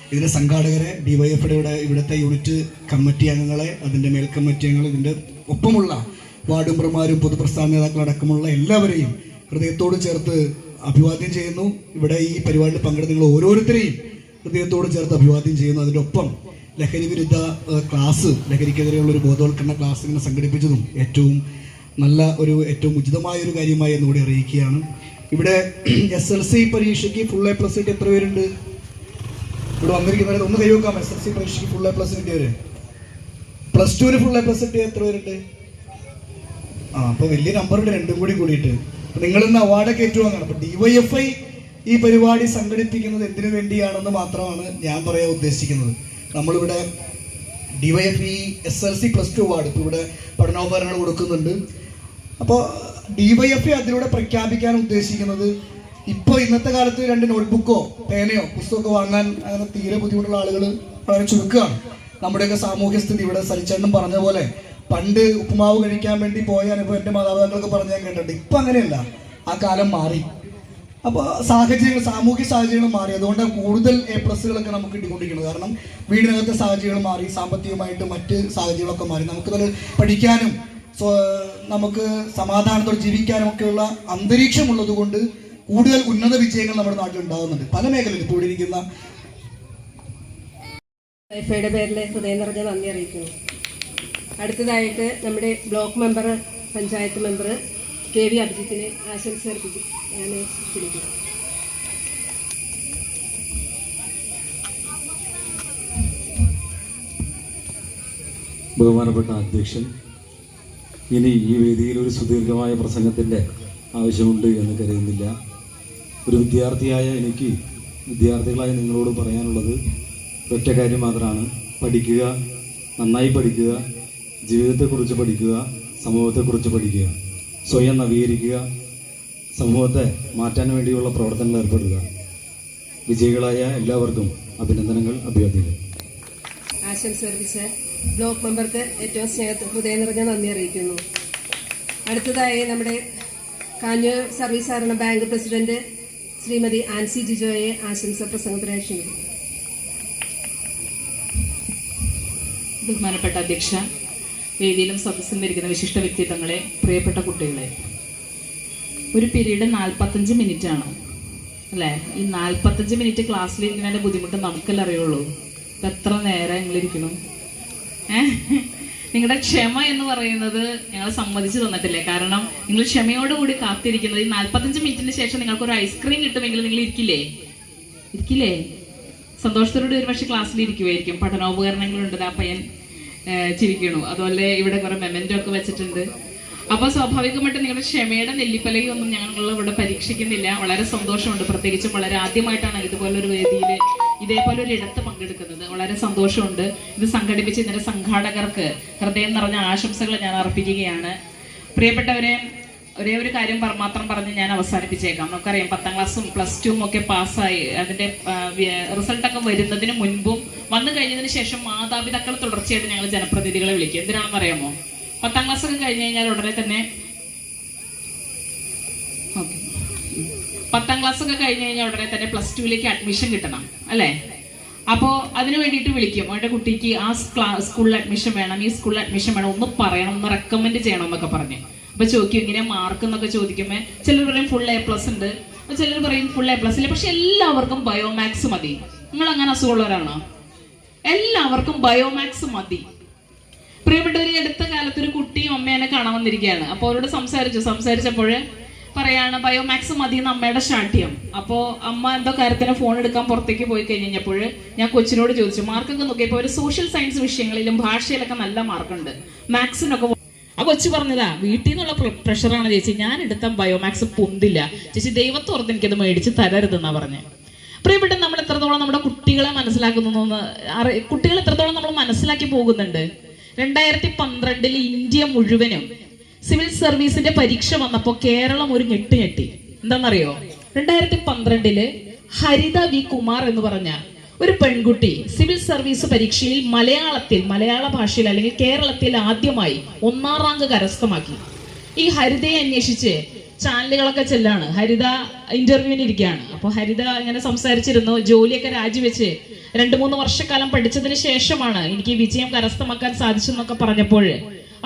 ഇതിൻ്റെ സംഘാടകരെ, ഡിവൈഎഫ്ഐയുടെ ഇവിടുത്തെ യൂണിറ്റ് കമ്മിറ്റി അംഗങ്ങളെ, അതിൻ്റെ മേൽ കമ്മിറ്റി അംഗങ്ങൾ, ഇതിൻ്റെ ഒപ്പമുള്ള വാർഡ് മെമ്പർമാരും പൊതുപ്രസ്ഥാന നേതാക്കളടക്കമുള്ള എല്ലാവരെയും ഹൃദയത്തോട് ചേർത്ത് അഭിവാദ്യം ചെയ്യുന്നു. ഇവിടെ ഈ പരിപാടിയിൽ പങ്കെടുത്ത നിങ്ങൾ ഓരോരുത്തരെയും ഹൃദയത്തോട് ചേർത്ത് അഭിവാദ്യം ചെയ്യുന്നു. അതിൻ്റെ ഒപ്പം ലഹരി വിരുദ്ധ ക്ലാസ്, ലഹരിക്കെതിരെയുള്ളൊരു ബോധവൽക്കരണ ക്ലാസ് ഇങ്ങനെ സംഘടിപ്പിച്ചതും ഏറ്റവും നല്ല ഏറ്റവും ഉചിതമായ ഒരു കാര്യമായി എന്നുകൂടി അറിയിക്കുകയാണ്. ഇവിടെ SLC പരീക്ഷയ്ക്ക് ഫുൾ A+ കിട്ടിയ എത്ര പേരുണ്ട്? ഇവിടെ വന്നിരിക്കുന്നവരെ ഒന്ന് കൈവെക്കാം. SLC പരീക്ഷയ്ക്ക് ഫുൾ A+ കിട്ടിയവര്, +2 ഫുൾ A+ കിട്ടിയ എത്ര പേരുണ്ട്? അപ്പോൾ വലിയ നമ്പറുണ്ട്, രണ്ടും കൂടിയിട്ട്. നിങ്ങൾ ഇന്ന് അവാർഡൊക്കെ ഏറ്റുവാങ്ങണം. അപ്പോൾ ഡിവൈഎഫ്ഐ ഈ പരിപാടി സംഘടിപ്പിക്കുന്നത് എന്തിനു വേണ്ടിയാണെന്ന് മാത്രമാണ് ഞാൻ പറയാൻ ഉദ്ദേശിക്കുന്നത്. നമ്മളിവിടെ ഡിവൈഎഫ്ഐ SLC +2 അവാർഡ് ഇപ്പോൾ ഇവിടെ പഠനോപകരണങ്ങൾ കൊടുക്കുന്നുണ്ട്. അപ്പോൾ ഡിവൈഎഫ്ഐ അതിലൂടെ പ്രഖ്യാപിക്കാൻ ഉദ്ദേശിക്കുന്നത്, ഇപ്പോൾ ഇന്നത്തെ കാലത്ത് 2 നോട്ട്ബുക്കോ പേനയോ പുസ്തകമൊക്കെ വാങ്ങാൻ അങ്ങനെ തീരെ ബുദ്ധിമുട്ടുള്ള ആളുകൾ വളരെ ചുരുക്കമാണ്. നമ്മുടെയൊക്കെ സാമൂഹ്യ സ്ഥിതി ഇവിടെ സരിച്ചേട്ടൻ പറഞ്ഞ പോലെ പണ്ട് ഉപ്പുമാവ് കഴിക്കാൻ വേണ്ടി പോയ അനുഭവം എൻ്റെ മാതാപിതാക്കളൊക്കെ പറഞ്ഞ് ഞാൻ കേട്ടിട്ടുണ്ട്. ഇപ്പം അങ്ങനെയല്ല, ആ കാലം മാറി. അപ്പോൾ സാമൂഹ്യ സാഹചര്യങ്ങൾ മാറി. അതുകൊണ്ട് കൂടുതൽ A+കളൊക്കെ നമുക്ക് കിട്ടിക്കൊണ്ടിരിക്കുന്നത്. കാരണം വീടിനകത്തെ സാഹചര്യങ്ങൾ മാറി, സാമ്പത്തികമായിട്ട് മറ്റ് സാഹചര്യങ്ങളൊക്കെ മാറി. നമുക്കത് പഠിക്കാനും നമുക്ക് സമാധാനത്തോടെ ജീവിക്കാനും ഒക്കെയുള്ള അന്തരീക്ഷമുള്ളത് കൊണ്ട് കൂടുതൽ ഉന്നത വിജയങ്ങൾ നമ്മുടെ നാട്ടിൽ ഉണ്ടാകുന്നുണ്ട് പല മേഖലയിലും. ഇപ്പോൾ ഇവിടെ ഇരിക്കുന്ന ഡിവൈഎഫ്ഐയുടെ പേരിൽ ഹൃദയം നിറഞ്ഞ നന്ദി അറിയിക്കുന്നു. അടുത്തതായിട്ട് നമ്മുടെ block member, panchayat member KV അഭിജിത്തിനെ ആശംസ അർപ്പിക്കും. ഞാൻ ക്ഷണിക്കുന്നു. ബഹുമാനപ്പെട്ട അധ്യക്ഷൻ, ഇനി ഈ വേദിയിൽ ഒരു സുദീർഘമായ പ്രസംഗത്തിൻ്റെ ആവശ്യമുണ്ട് എന്ന് കരുതുന്നില്ല. ഒരു വിദ്യാർത്ഥിയായ എനിക്ക് വിദ്യാർത്ഥികളായ നിങ്ങളോട് പറയാനുള്ളത് ഒറ്റ കാര്യം മാത്രമാണ്. പഠിക്കുക, നന്നായി പഠിക്കുക, ജീവിതത്തെക്കുറിച്ച് പഠിക്കുക, സമൂഹത്തെക്കുറിച്ച് പഠിക്കുക, സ്വയം നവീകരിക്കുക, സമൂഹത്തെ മാറ്റാൻ വേണ്ടിയുള്ള പ്രവർത്തനങ്ങൾ ഏർപ്പെടുക. വിജയികളായ എല്ലാവർക്കും അഭിനന്ദനങ്ങൾ, അഭിവാദ്യങ്ങൾ. ആശംസ അർപ്പിച്ച ബ്ലോക്ക് മെമ്പർക്ക് ഏറ്റവും ഹൃദയം നിറഞ്ഞ നന്ദി അറിയിക്കുന്നു. അടുത്തതായി നമ്മുടെ കാഞ്ഞൂർ സർവീസ് സഹകരണ ബാങ്ക് പ്രസിഡന്റ് ശ്രീമതി ആൻസി ജിജോയെ ആശംസ പ്രസംഗത്തിനായി ക്ഷണിക്കുന്നു. ബഹുമാനപ്പെട്ട അധ്യക്ഷ, വേദിയിലും സദസ്സിലും ഇരിക്കുന്ന വിശിഷ്ട വ്യക്തിത്വങ്ങളെ, പ്രിയപ്പെട്ട കുട്ടികളെ, ഒരു പീരീഡ് 45 മിനിറ്റ് ആണ് അല്ലേ? ഈ 45 മിനിറ്റ് ക്ലാസ്സിലിരിക്കുന്നതിൻ്റെ ബുദ്ധിമുട്ട് നമുക്കല്ലേ അറിയുള്ളൂ. ഇപ്പം എത്ര നേരം നിങ്ങളിരിക്കണം? നിങ്ങളുടെ ക്ഷമ എന്ന് പറയുന്നത് ഞങ്ങൾ സമ്മതിച്ചു തന്നിട്ടില്ലേ? കാരണം നിങ്ങൾ ക്ഷമയോടുകൂടി കാത്തിരിക്കുന്നത് ഈ 45 മിനിറ്റിന് ശേഷം നിങ്ങൾക്കൊരു ഐസ്ക്രീം കിട്ടുമെങ്കിൽ നിങ്ങൾ ഇരിക്കില്ലേ? സന്തോഷത്തോടെ ഒരു പക്ഷേ ക്ലാസ്സിൽ ഇരിക്കുമായിരിക്കും. പഠനോപകരണങ്ങളുണ്ട്, ആ പയ്യൻ ചിരിക്കണു. അതുപോലെ ഇവിടെ കുറെ മെമൻറ്റോ ഒക്കെ വെച്ചിട്ടുണ്ട്. അപ്പോൾ സ്വാഭാവികമായിട്ട് നിങ്ങളുടെ ക്ഷമയുടെ നെല്ലിപ്പലയൊന്നും ഞങ്ങൾ ഇവിടെ പരീക്ഷിക്കുന്നില്ല. വളരെ സന്തോഷമുണ്ട്. പ്രത്യേകിച്ചും വളരെ ആദ്യമായിട്ടാണ് ഇതുപോലൊരു വേദിയിൽ ഇതേപോലൊരു ഇടത്ത് പങ്കെടുക്കുന്നത്. വളരെ സന്തോഷമുണ്ട്. ഇത് സംഘടിപ്പിച്ച് ഇതിൻ്റെ സംഘാടകർക്ക് ഹൃദയം നിറഞ്ഞ ആശംസകൾ ഞാൻ അർപ്പിക്കുകയാണ്. പ്രിയപ്പെട്ടവരെ, ഒരേ ഒരു കാര്യം മാത്രം പറഞ്ഞ് ഞാൻ അവസാനിപ്പിച്ചേക്കാം. നമുക്കറിയാം 10ാം ക്ലാസ്സും +2 ഒക്കെ പാസ്സായി അതിൻ്റെ റിസൾട്ടൊക്കെ വരുന്നതിന് മുൻപും വന്നു കഴിഞ്ഞതിന് ശേഷം മാതാപിതാക്കൾ തുടർച്ചയായിട്ട് ഞങ്ങൾ ജനപ്രതിനിധികളെ വിളിക്കും. എന്തിനാണെന്ന് അറിയാമോ? 10ാം ക്ലാസ് ഒക്കെ കഴിഞ്ഞ് കഴിഞ്ഞാൽ ഉടനെ തന്നെ 10ാം ക്ലാസ് ഒക്കെ കഴിഞ്ഞ് കഴിഞ്ഞാൽ ഉടനെ തന്നെ +2ലേക്ക് അഡ്മിഷൻ കിട്ടണം അല്ലേ? അപ്പോൾ അതിന് വേണ്ടിയിട്ട് വിളിക്കും. അവരുടെ കുട്ടിക്ക് ആ സ്കൂളിൽ അഡ്മിഷൻ വേണം, ഈ സ്കൂളിൽ അഡ്മിഷൻ വേണം, ഒന്ന് പറയണം, ഒന്ന് റെക്കമെൻഡ് ചെയ്യണം എന്നൊക്കെ പറഞ്ഞ്. അപ്പോൾ ചോദിക്കും ഇങ്ങനെ മാർക്ക് എന്നൊക്കെ ചോദിക്കുമ്പോൾ ചിലർ പറയും ഫുൾ A+ ഉണ്ട്, ചിലർ പറയും ഫുൾ A+ ഇല്ല, പക്ഷെ എല്ലാവർക്കും ബയോമാക്സ് മതി. നിങ്ങൾ അങ്ങനെ അസുഖമുള്ളവരാണോ? എല്ലാവർക്കും ബയോമാക്സ് മതി. പ്രിയപ്പെട്ടവർ, അടുത്ത കാലത്ത് ഒരു കുട്ടിയും അമ്മേനെ കാണാൻ വന്നിരിക്കുകയാണ്. അപ്പോൾ അവരോട് സംസാരിച്ചപ്പോൾ പറയാണ് ബയോമാക്സ് മതി എന്ന് അമ്മയുടെ ശാഠ്യം. അപ്പോൾ അമ്മ എന്തോ കാര്യത്തിന് ഫോൺ എടുക്കാൻ പുറത്തേക്ക് പോയി കഴിഞ്ഞപ്പോൾ ഞാൻ കൊച്ചിനോട് ചോദിച്ചു, മാർക്കൊക്കെ നോക്കിയപ്പോൾ ഒരു സോഷ്യൽ സയൻസ് വിഷയങ്ങളിലും ഭാഷയിലൊക്കെ നല്ല മാർക്കുണ്ട്, മാത്സിനൊക്കെ. ആ കൊച്ചു പറഞ്ഞതാ, വീട്ടിൽ നിന്നുള്ള പ്രഷറാണ് ചേച്ചി, ഞാൻ എടുത്ത ബയോമാക്സ് പൊന്തില്ല ചേച്ചി, ദൈവത്തോർത്ത് എനിക്കത് മേടിച്ച് തരരുതെന്നാ പറഞ്ഞ്. പ്രിയപ്പെട്ട, നമ്മൾ എത്രത്തോളം നമ്മുടെ കുട്ടികളെ മനസ്സിലാക്കുന്നു, കുട്ടികൾ എത്രത്തോളം നമ്മൾ മനസ്സിലാക്കി പോകുന്നുണ്ട്. 2012 ഇന്ത്യ മുഴുവനും സിവിൽ സർവീസിന്റെ പരീക്ഷ വന്നപ്പോൾ കേരളം ഒരു ഞെട്ടി. എന്താണെന്നറിയോ? 2012 ഹരിത വി കുമാർ എന്ന് പറഞ്ഞ ഒരു പെൺകുട്ടി സിവിൽ സർവീസ് പരീക്ഷയിൽ മലയാള ഭാഷയിൽ അല്ലെങ്കിൽ കേരളത്തിൽ ആദ്യമായി 1ാം റാങ്ക് കരസ്ഥമാക്കി. ഈ ഹരിതയെ അന്വേഷിച്ച് ചാനലുകളൊക്കെ ചെല്ലാണ്. ഹരിത ഇന്റർവ്യൂവിന് ഇരിക്കുകയാണ്. അപ്പോൾ ഹരിത ഇങ്ങനെ സംസാരിച്ചിരുന്നു, ജോലിയൊക്കെ രാജിവെച്ച് 2-3 വർഷക്കാലം പഠിച്ചതിന് ശേഷമാണ് എനിക്ക് വിജയം കരസ്ഥമാക്കാൻ സാധിച്ചെന്നൊക്കെ പറഞ്ഞപ്പോൾ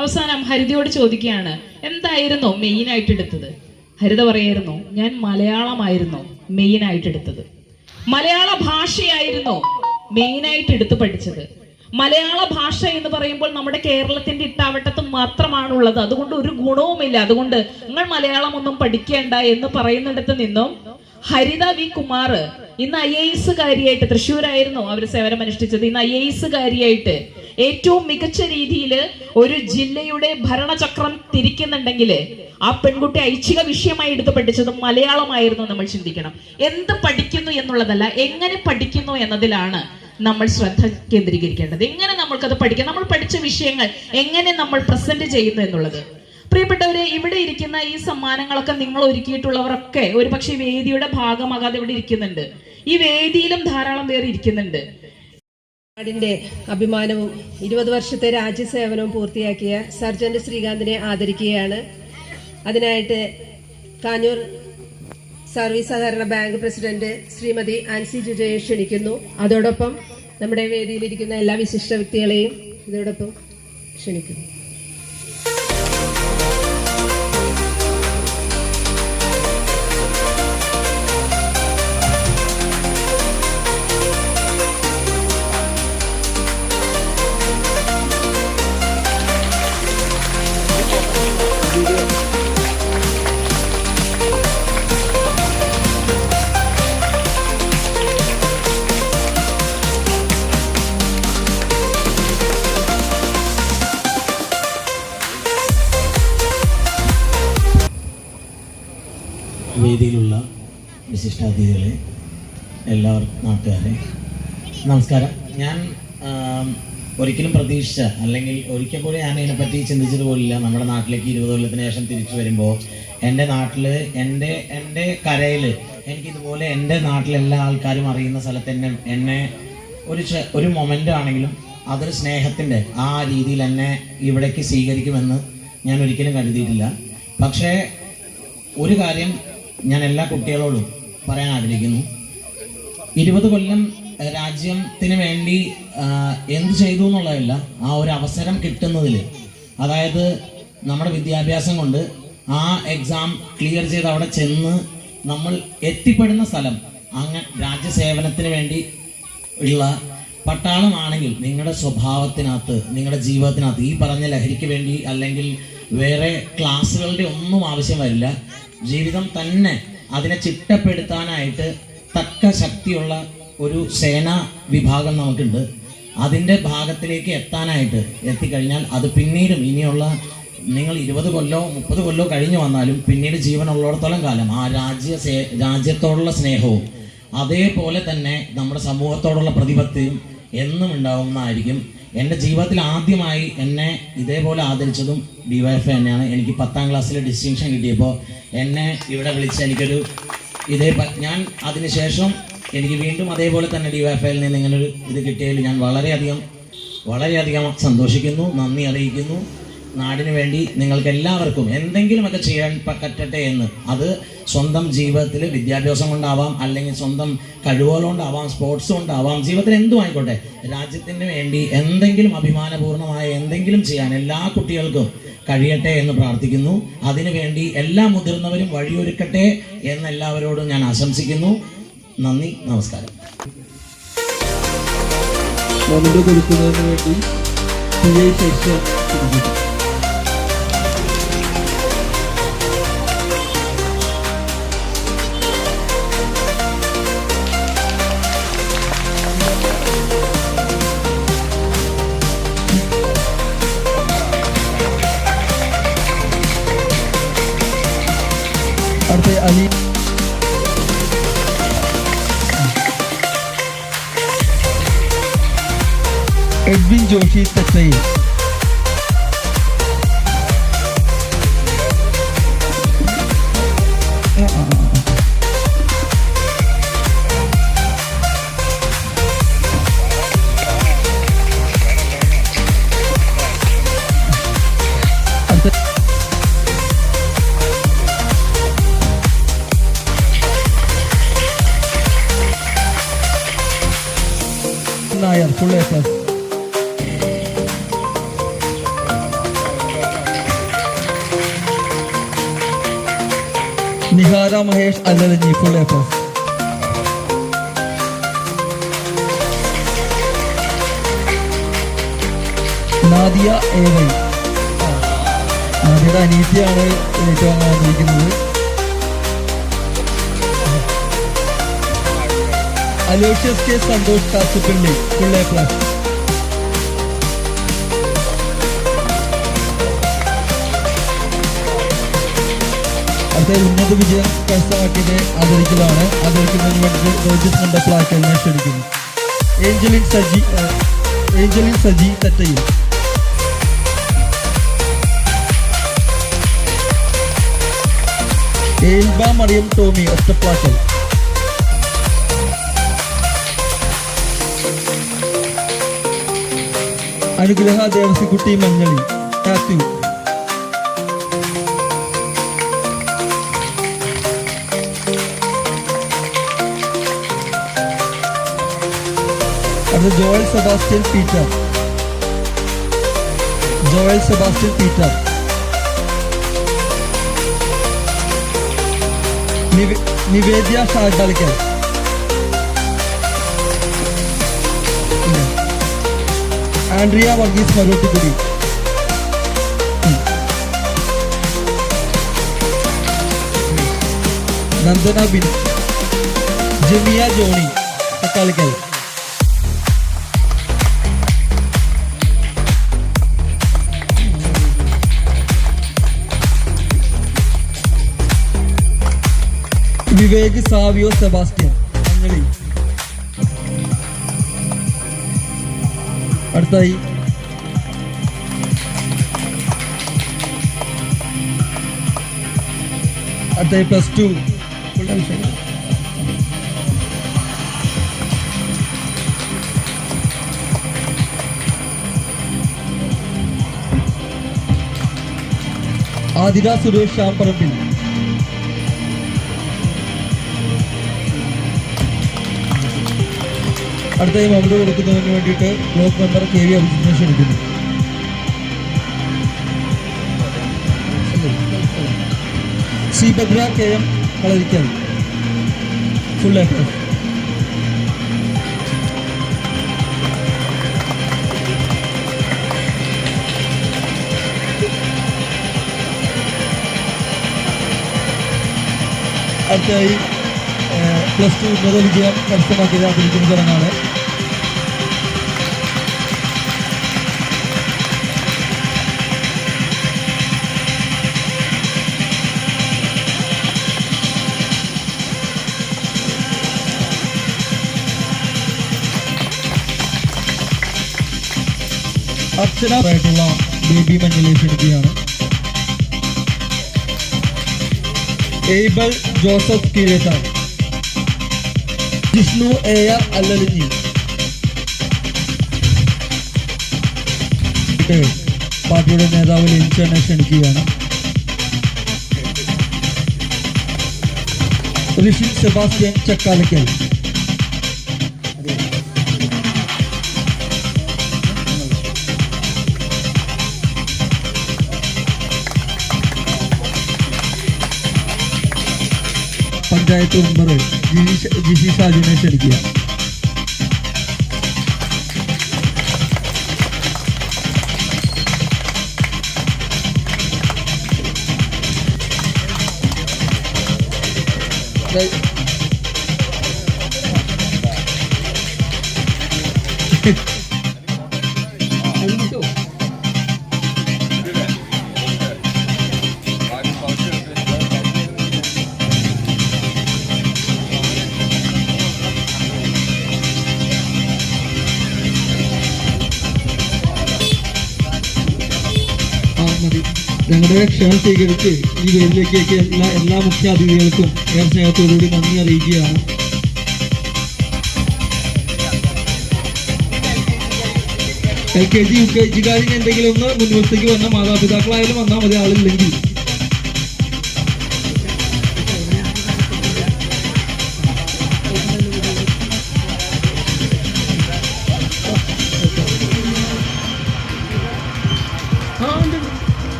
അവസാനം ഹരിതയോട് ചോദിക്കുകയാണ്, എന്തായിരുന്നു മെയിൻ ആയിട്ട് എടുത്തത്? ഹരിത പറയായിരുന്നു, ഞാൻ മലയാളമായിരുന്നു മെയിൻ ആയിട്ട് എടുത്തത്, മലയാള ഭാഷയായിരുന്നു മെയിൻ ആയിട്ട് എടുത്ത് പഠിച്ചത്. മലയാള ഭാഷ എന്ന് പറയുമ്പോൾ നമ്മുടെ കേരളത്തിന്റെ ഇട്ടാവട്ടത്ത് മാത്രമാണുള്ളത്, അതുകൊണ്ട് ഒരു ഗുണവുമില്ല, അതുകൊണ്ട് നിങ്ങൾ മലയാളം ഒന്നും പഠിക്കേണ്ട എന്ന് പറയുന്നിടത്ത് നിന്നും ഹരിത വി കുമാർ ഇന്ന് IAS കാരിയായിട്ട്, തൃശ്ശൂരായിരുന്നു അവർ സേവനമനുഷ്ഠിച്ചത്, ഇന്ന് IAS കാരിയായിട്ട് ഏറ്റവും മികച്ച രീതിയിൽ ഒരു ജില്ലയുടെ ഭരണചക്രം തിരിക്കുന്നുണ്ടെങ്കിൽ ആ പെൺകുട്ടി ഐച്ഛിക വിഷയമായി എടുത്ത് പഠിച്ചത് മലയാളമായിരുന്നു. നമ്മൾ ചിന്തിക്കണം, എന്ത് പഠിക്കുന്നു എന്നുള്ളതല്ല, എങ്ങനെ പഠിക്കുന്നു എന്നതിലാണ് നമ്മൾ ശ്രദ്ധ കേന്ദ്രീകരിക്കേണ്ടത്. എങ്ങനെ നമ്മൾക്കത് പഠിക്കാം, നമ്മൾ പഠിച്ച വിഷയങ്ങൾ എങ്ങനെ നമ്മൾ പ്രസന്റ് ചെയ്യുന്നു എന്നുള്ളത്. പ്രിയപ്പെട്ടവരെ, ഇവിടെ ഇരിക്കുന്ന ഈ സമ്മാനങ്ങളൊക്കെ നിങ്ങൾ ഒരുക്കിയിട്ടുള്ളവരൊക്കെ ഒരുപക്ഷെ വേദിയുടെ ഭാഗമാകാതെ ഇവിടെ ഇരിക്കുന്നുണ്ട്. ഈ വേദിയിലും ധാരാളം പേർ ഇരിക്കുന്നുണ്ട്. നാടിന്റെ അഭിമാനവും 20 വർഷത്തെ രാജ്യസേവനവും പൂർത്തിയാക്കിയ സർജന്റ് ശ്രീകാന്തിനെ ആദരിക്കുകയാണ്. അതിനായിട്ട് കാഞ്ഞൂർ സർവീസ് സഹകരണ ബാങ്ക് പ്രസിഡന്റ് ശ്രീമതി ആൻസി ജുജയെ ക്ഷണിക്കുന്നു. അതോടൊപ്പം നമ്മുടെ വേദിയിലിരിക്കുന്ന എല്ലാ വിശിഷ്ട വ്യക്തികളെയും ഇതോടൊപ്പം ക്ഷണിക്കുന്നു. വേദിയിലുള്ള വിശിഷ്ടാതിഥികളെ, എല്ലാവർക്കും നാട്ടുകാരെ നമസ്കാരം. ഞാൻ ഒരിക്കലും പ്രതീക്ഷിച്ച, അല്ലെങ്കിൽ ഒരിക്കൽ പോലും ഞാൻ ഇതിനെപ്പറ്റി ചിന്തിച്ചത് പോലില്ല, നമ്മുടെ നാട്ടിലേക്ക് 20 കൊല്ലത്തിന് ശേഷം തിരിച്ചു വരുമ്പോൾ എൻ്റെ നാട്ടിൽ, എൻ്റെ കരയിൽ എനിക്കിതുപോലെ എൻ്റെ നാട്ടിലെല്ലാ ആൾക്കാരും അറിയുന്ന സ്ഥലത്ത് എന്നെ ഒരു മൊമെൻ്റ് ആണെങ്കിലും അതൊരു സ്നേഹത്തിൻ്റെ ആ രീതിയിൽ എന്നെ ഇവിടേക്ക് സ്വീകരിക്കുമെന്ന് ഞാൻ ഒരിക്കലും കരുതിയിട്ടില്ല. പക്ഷേ ഒരു കാര്യം ഞാൻ എല്ലാ കുട്ടികളോടും പറയാൻ ആഗ്രഹിക്കുന്നു, 20 കൊല്ലം രാജ്യത്തിന് വേണ്ടി എന്ത് ചെയ്തു എന്നുള്ളതല്ല, ആ ഒരു അവസരം കിട്ടുന്നതിൽ, അതായത് നമ്മുടെ വിദ്യാഭ്യാസം കൊണ്ട് ആ എക്സാം ക്ലിയർ ചെയ്ത് അവിടെ ചെന്ന് നമ്മൾ എത്തിപ്പെടുന്ന സ്ഥലം, അങ്ങനെ രാജ്യസേവനത്തിന് വേണ്ടി ഉള്ള പട്ടാളമാണെങ്കിൽ നിങ്ങളുടെ സ്വഭാവത്തിനകത്ത്, നിങ്ങളുടെ ജീവിതത്തിനകത്ത് ഈ പറഞ്ഞ ലഹരിക്ക് വേണ്ടി അല്ലെങ്കിൽ വേറെ ക്ലാസ്സുകളുടെ ഒന്നും ആവശ്യം വരില്ല. ജീവിതം തന്നെ അതിനെ ചിട്ടപ്പെടുത്താനായിട്ട് തക്ക ശക്തിയുള്ള ഒരു സേനാ വിഭാഗം നമുക്കുണ്ട്. അതിൻ്റെ ഭാഗത്തിലേക്ക് എത്തിക്കഴിഞ്ഞാൽ അത് പിന്നീടും ഇനിയുള്ള നിങ്ങൾ 20 കൊല്ലോ 30 കൊല്ലോ കഴിഞ്ഞു വന്നാലും പിന്നീട് ജീവനുള്ളിടത്തോളം കാലം ആ രാജ്യത്തോടുള്ള സ്നേഹവും അതേപോലെ തന്നെ നമ്മുടെ സമൂഹത്തോടുള്ള പ്രതിബദ്ധതയും എന്നും ഉണ്ടാവുന്നതായിരിക്കും. എൻ്റെ ജീവിതത്തിൽ ആദ്യമായി എന്നെ ഇതേപോലെ ആദരിച്ചതും DYFI തന്നെയാണ്. എനിക്ക് 10ാം ക്ലാസ്സിൽ ഡിസ്റ്റിങ്ഷൻ കിട്ടിയപ്പോൾ എന്നെ ഇവിടെ വിളിച്ച് എനിക്കൊരു ഞാൻ അതിനുശേഷം എനിക്ക് വീണ്ടും അതേപോലെ തന്നെ DYFIയിൽ നിന്ന് ഇങ്ങനൊരു ഇത് കിട്ടിയതിൽ ഞാൻ വളരെയധികം സന്തോഷിക്കുന്നു, നന്ദി അറിയിക്കുന്നു. നാടിന് വേണ്ടി നിങ്ങൾക്ക് എല്ലാവർക്കും എന്തെങ്കിലുമൊക്കെ ചെയ്യാൻ പറ്റട്ടെ എന്ന്, അത് സ്വന്തം ജീവിതത്തിൽ വിദ്യാഭ്യാസം കൊണ്ടാവാം, അല്ലെങ്കിൽ സ്വന്തം കഴിവുകൾ കൊണ്ടാവാം, സ്പോർട്സ് കൊണ്ടാവാം, ജീവിതത്തിൽ എന്തും ആയിക്കോട്ടെ, രാജ്യത്തിന് വേണ്ടി എന്തെങ്കിലും അഭിമാനപൂർണ്ണമായ എന്തെങ്കിലും ചെയ്യാൻ എല്ലാ കുട്ടികൾക്കും കഴിയട്ടെ എന്ന് പ്രാർത്ഥിക്കുന്നു. അതിനുവേണ്ടി എല്ലാ മുതിർന്നവരും വഴിയൊരുക്കട്ടെ എന്ന് എല്ലാവരോടും ഞാൻ ആശംസിക്കുന്നു. നന്ദി, നമസ്കാരം. മൊമെന്റ് കൊടുക്കുന്നതിന് വേണ്ടി PI സെക്ഷൻ കൊടുക്കുന്നു. അടുത്ത Ali Edwin Joshy Thettayil. Nair full A plus. Nihara Mahesh Allalanji full A plus. Nadia A Y. നാദിയുടെ അനീതിയാണ് ഏറ്റവും വന്നിരിക്കുന്നത്. Aloysius K Santhosh Kachupally full A plus. അടുത്ത ഉന്നത വിജയം കരസ്ഥമാക്കിയതിനെ ആദരിക്കലാണ്. ആദരിക്കുന്നതിന് വേണ്ടി റോജിസ് മണ്ഡപ്ലാക്കലിനെ ക്ഷണിക്കുന്നു. ഏഞ്ചലിൻ സജി തെറ്റയിൽ. ഏൽബ മറിയം ടോമി ഒറ്റപ്ലാക്കൽ. അനുഗ്രഹ ദേവസിക്കുട്ടി മഞ്ഞളി മാത്യു. അത് Joel Sebastian Peter. Nivedya Shajalickal. Andrea Varghese Marottikudy. Nandana Bin. Jamiya Johny Thakkalickal. Vivek Savio Sebastian Manjali. അടുത്തായി +2 ആതിര സുരേഷ് ശ്യാംപറമ്പിൽ. അടുത്തായി മറുപടി കൊടുക്കുന്നതിന് വേണ്ടിയിട്ട് ബ്ലോക്ക് മെമ്പർ KV അഭിജിത്തിനെ ക്ഷണിക്കുന്നു. Sreebhadra KM Kalarickal full A plus. അടുത്തായി +2 ഉന്നത വിജയം കരസ്ഥമാക്കിയത് ആദരിക്കുന്ന ചടങ്ങാണ്. അർച്ചനായിട്ടുള്ള ബേബി മഞ്ഞളെ ക്ഷണിക്കുകയാണ്. Abel Joseph Keezhethan. Jishnu AR Allalinji. പാർട്ടിയുടെ നേതാവ് ലിൻചനെ ക്ഷണിക്കുകയാണ്. ഋഷിൻ സെബാസ്റ്റ്യൻ ചക്കാലക്കൽ. പഞ്ചായത്ത് മെമ്പർ ജിഷി ഷാജിനെ ക്ഷണിക്കുക. ഞങ്ങളുടെ ക്ഷണം സ്വീകരിച്ച് ഈ വേദിയിലേക്ക് എത്തിയ എല്ലാ മുഖ്യ അതിഥികൾക്കും ഏറെ സ്നേഹത്തോടുകൂടി നന്ദി അറിയിക്കുകയാണ്. LKG UKG എന്തെങ്കിലും ഒന്ന് മുൻവശത്തേക്ക് വന്ന മാതാപിതാക്കളായാലും വന്നാൽ മതി, ആളില്ലെങ്കിൽ.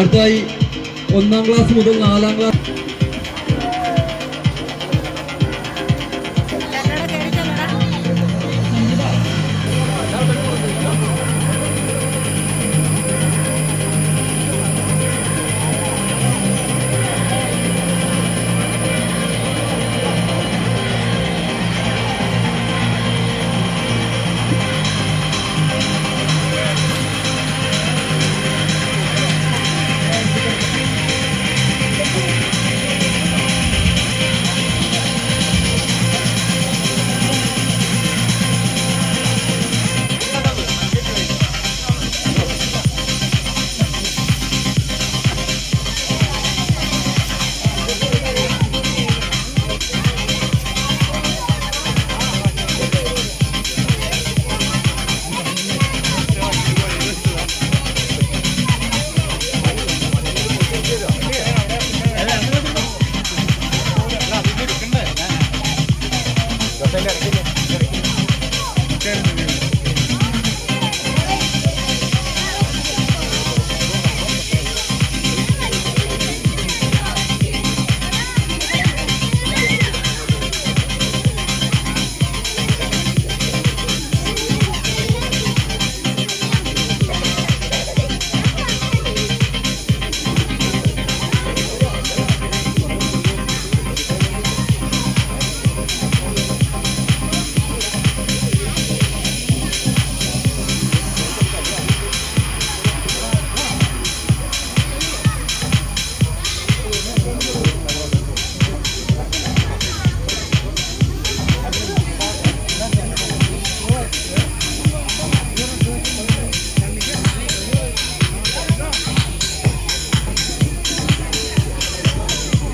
അടുത്തതായി 1ാം ക്ലാസ് മുതൽ 4ാം ക്ലാസ്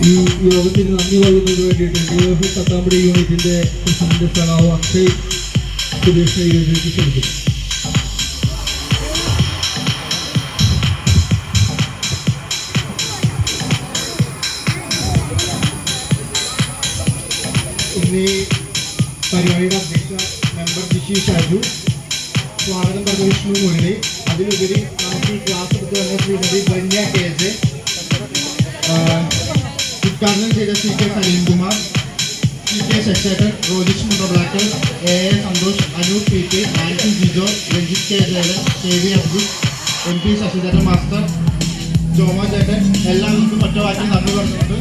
ഈ യോഗത്തിന് നന്ദി പറയുന്നതിന് വേണ്ടിയിട്ട് DYFI പത്താമ്പടി യൂണിറ്റിന്റെ പ്രസിഡന്റ് സഖാവ് അക്ഷയ് സുരേഷ് യോഗത്തിലേക്ക് ക്ഷണിക്കുന്നു. ഇന്ന് പരിപാടിയുടെ അധ്യക്ഷ മെമ്പർ ജിഷി ഷാജു, സ്വാഗതം പറഞ്ഞ വിഷ്ണു മുരളി, അതിലുപരി നമുക്ക് ഈ ക്ലാസ് എടുത്ത് വന്ന ശ്രീമതി ധന്യ KJ, ഉദ്ഘാടനം ചെയ്ത CK Saleemkumar, CK Sasekharan, Rojish Mundablakkal, AA Santhosh, Anoop PK, Ancy Jijo, Ranjith K Jayan, KV Abdul, MP Sasidharan master, Joma ചേട്ടൻ, എല്ലാവർക്കും ഒറ്റവാക്കി നന്ദി പറഞ്ഞിട്ടുണ്ട്.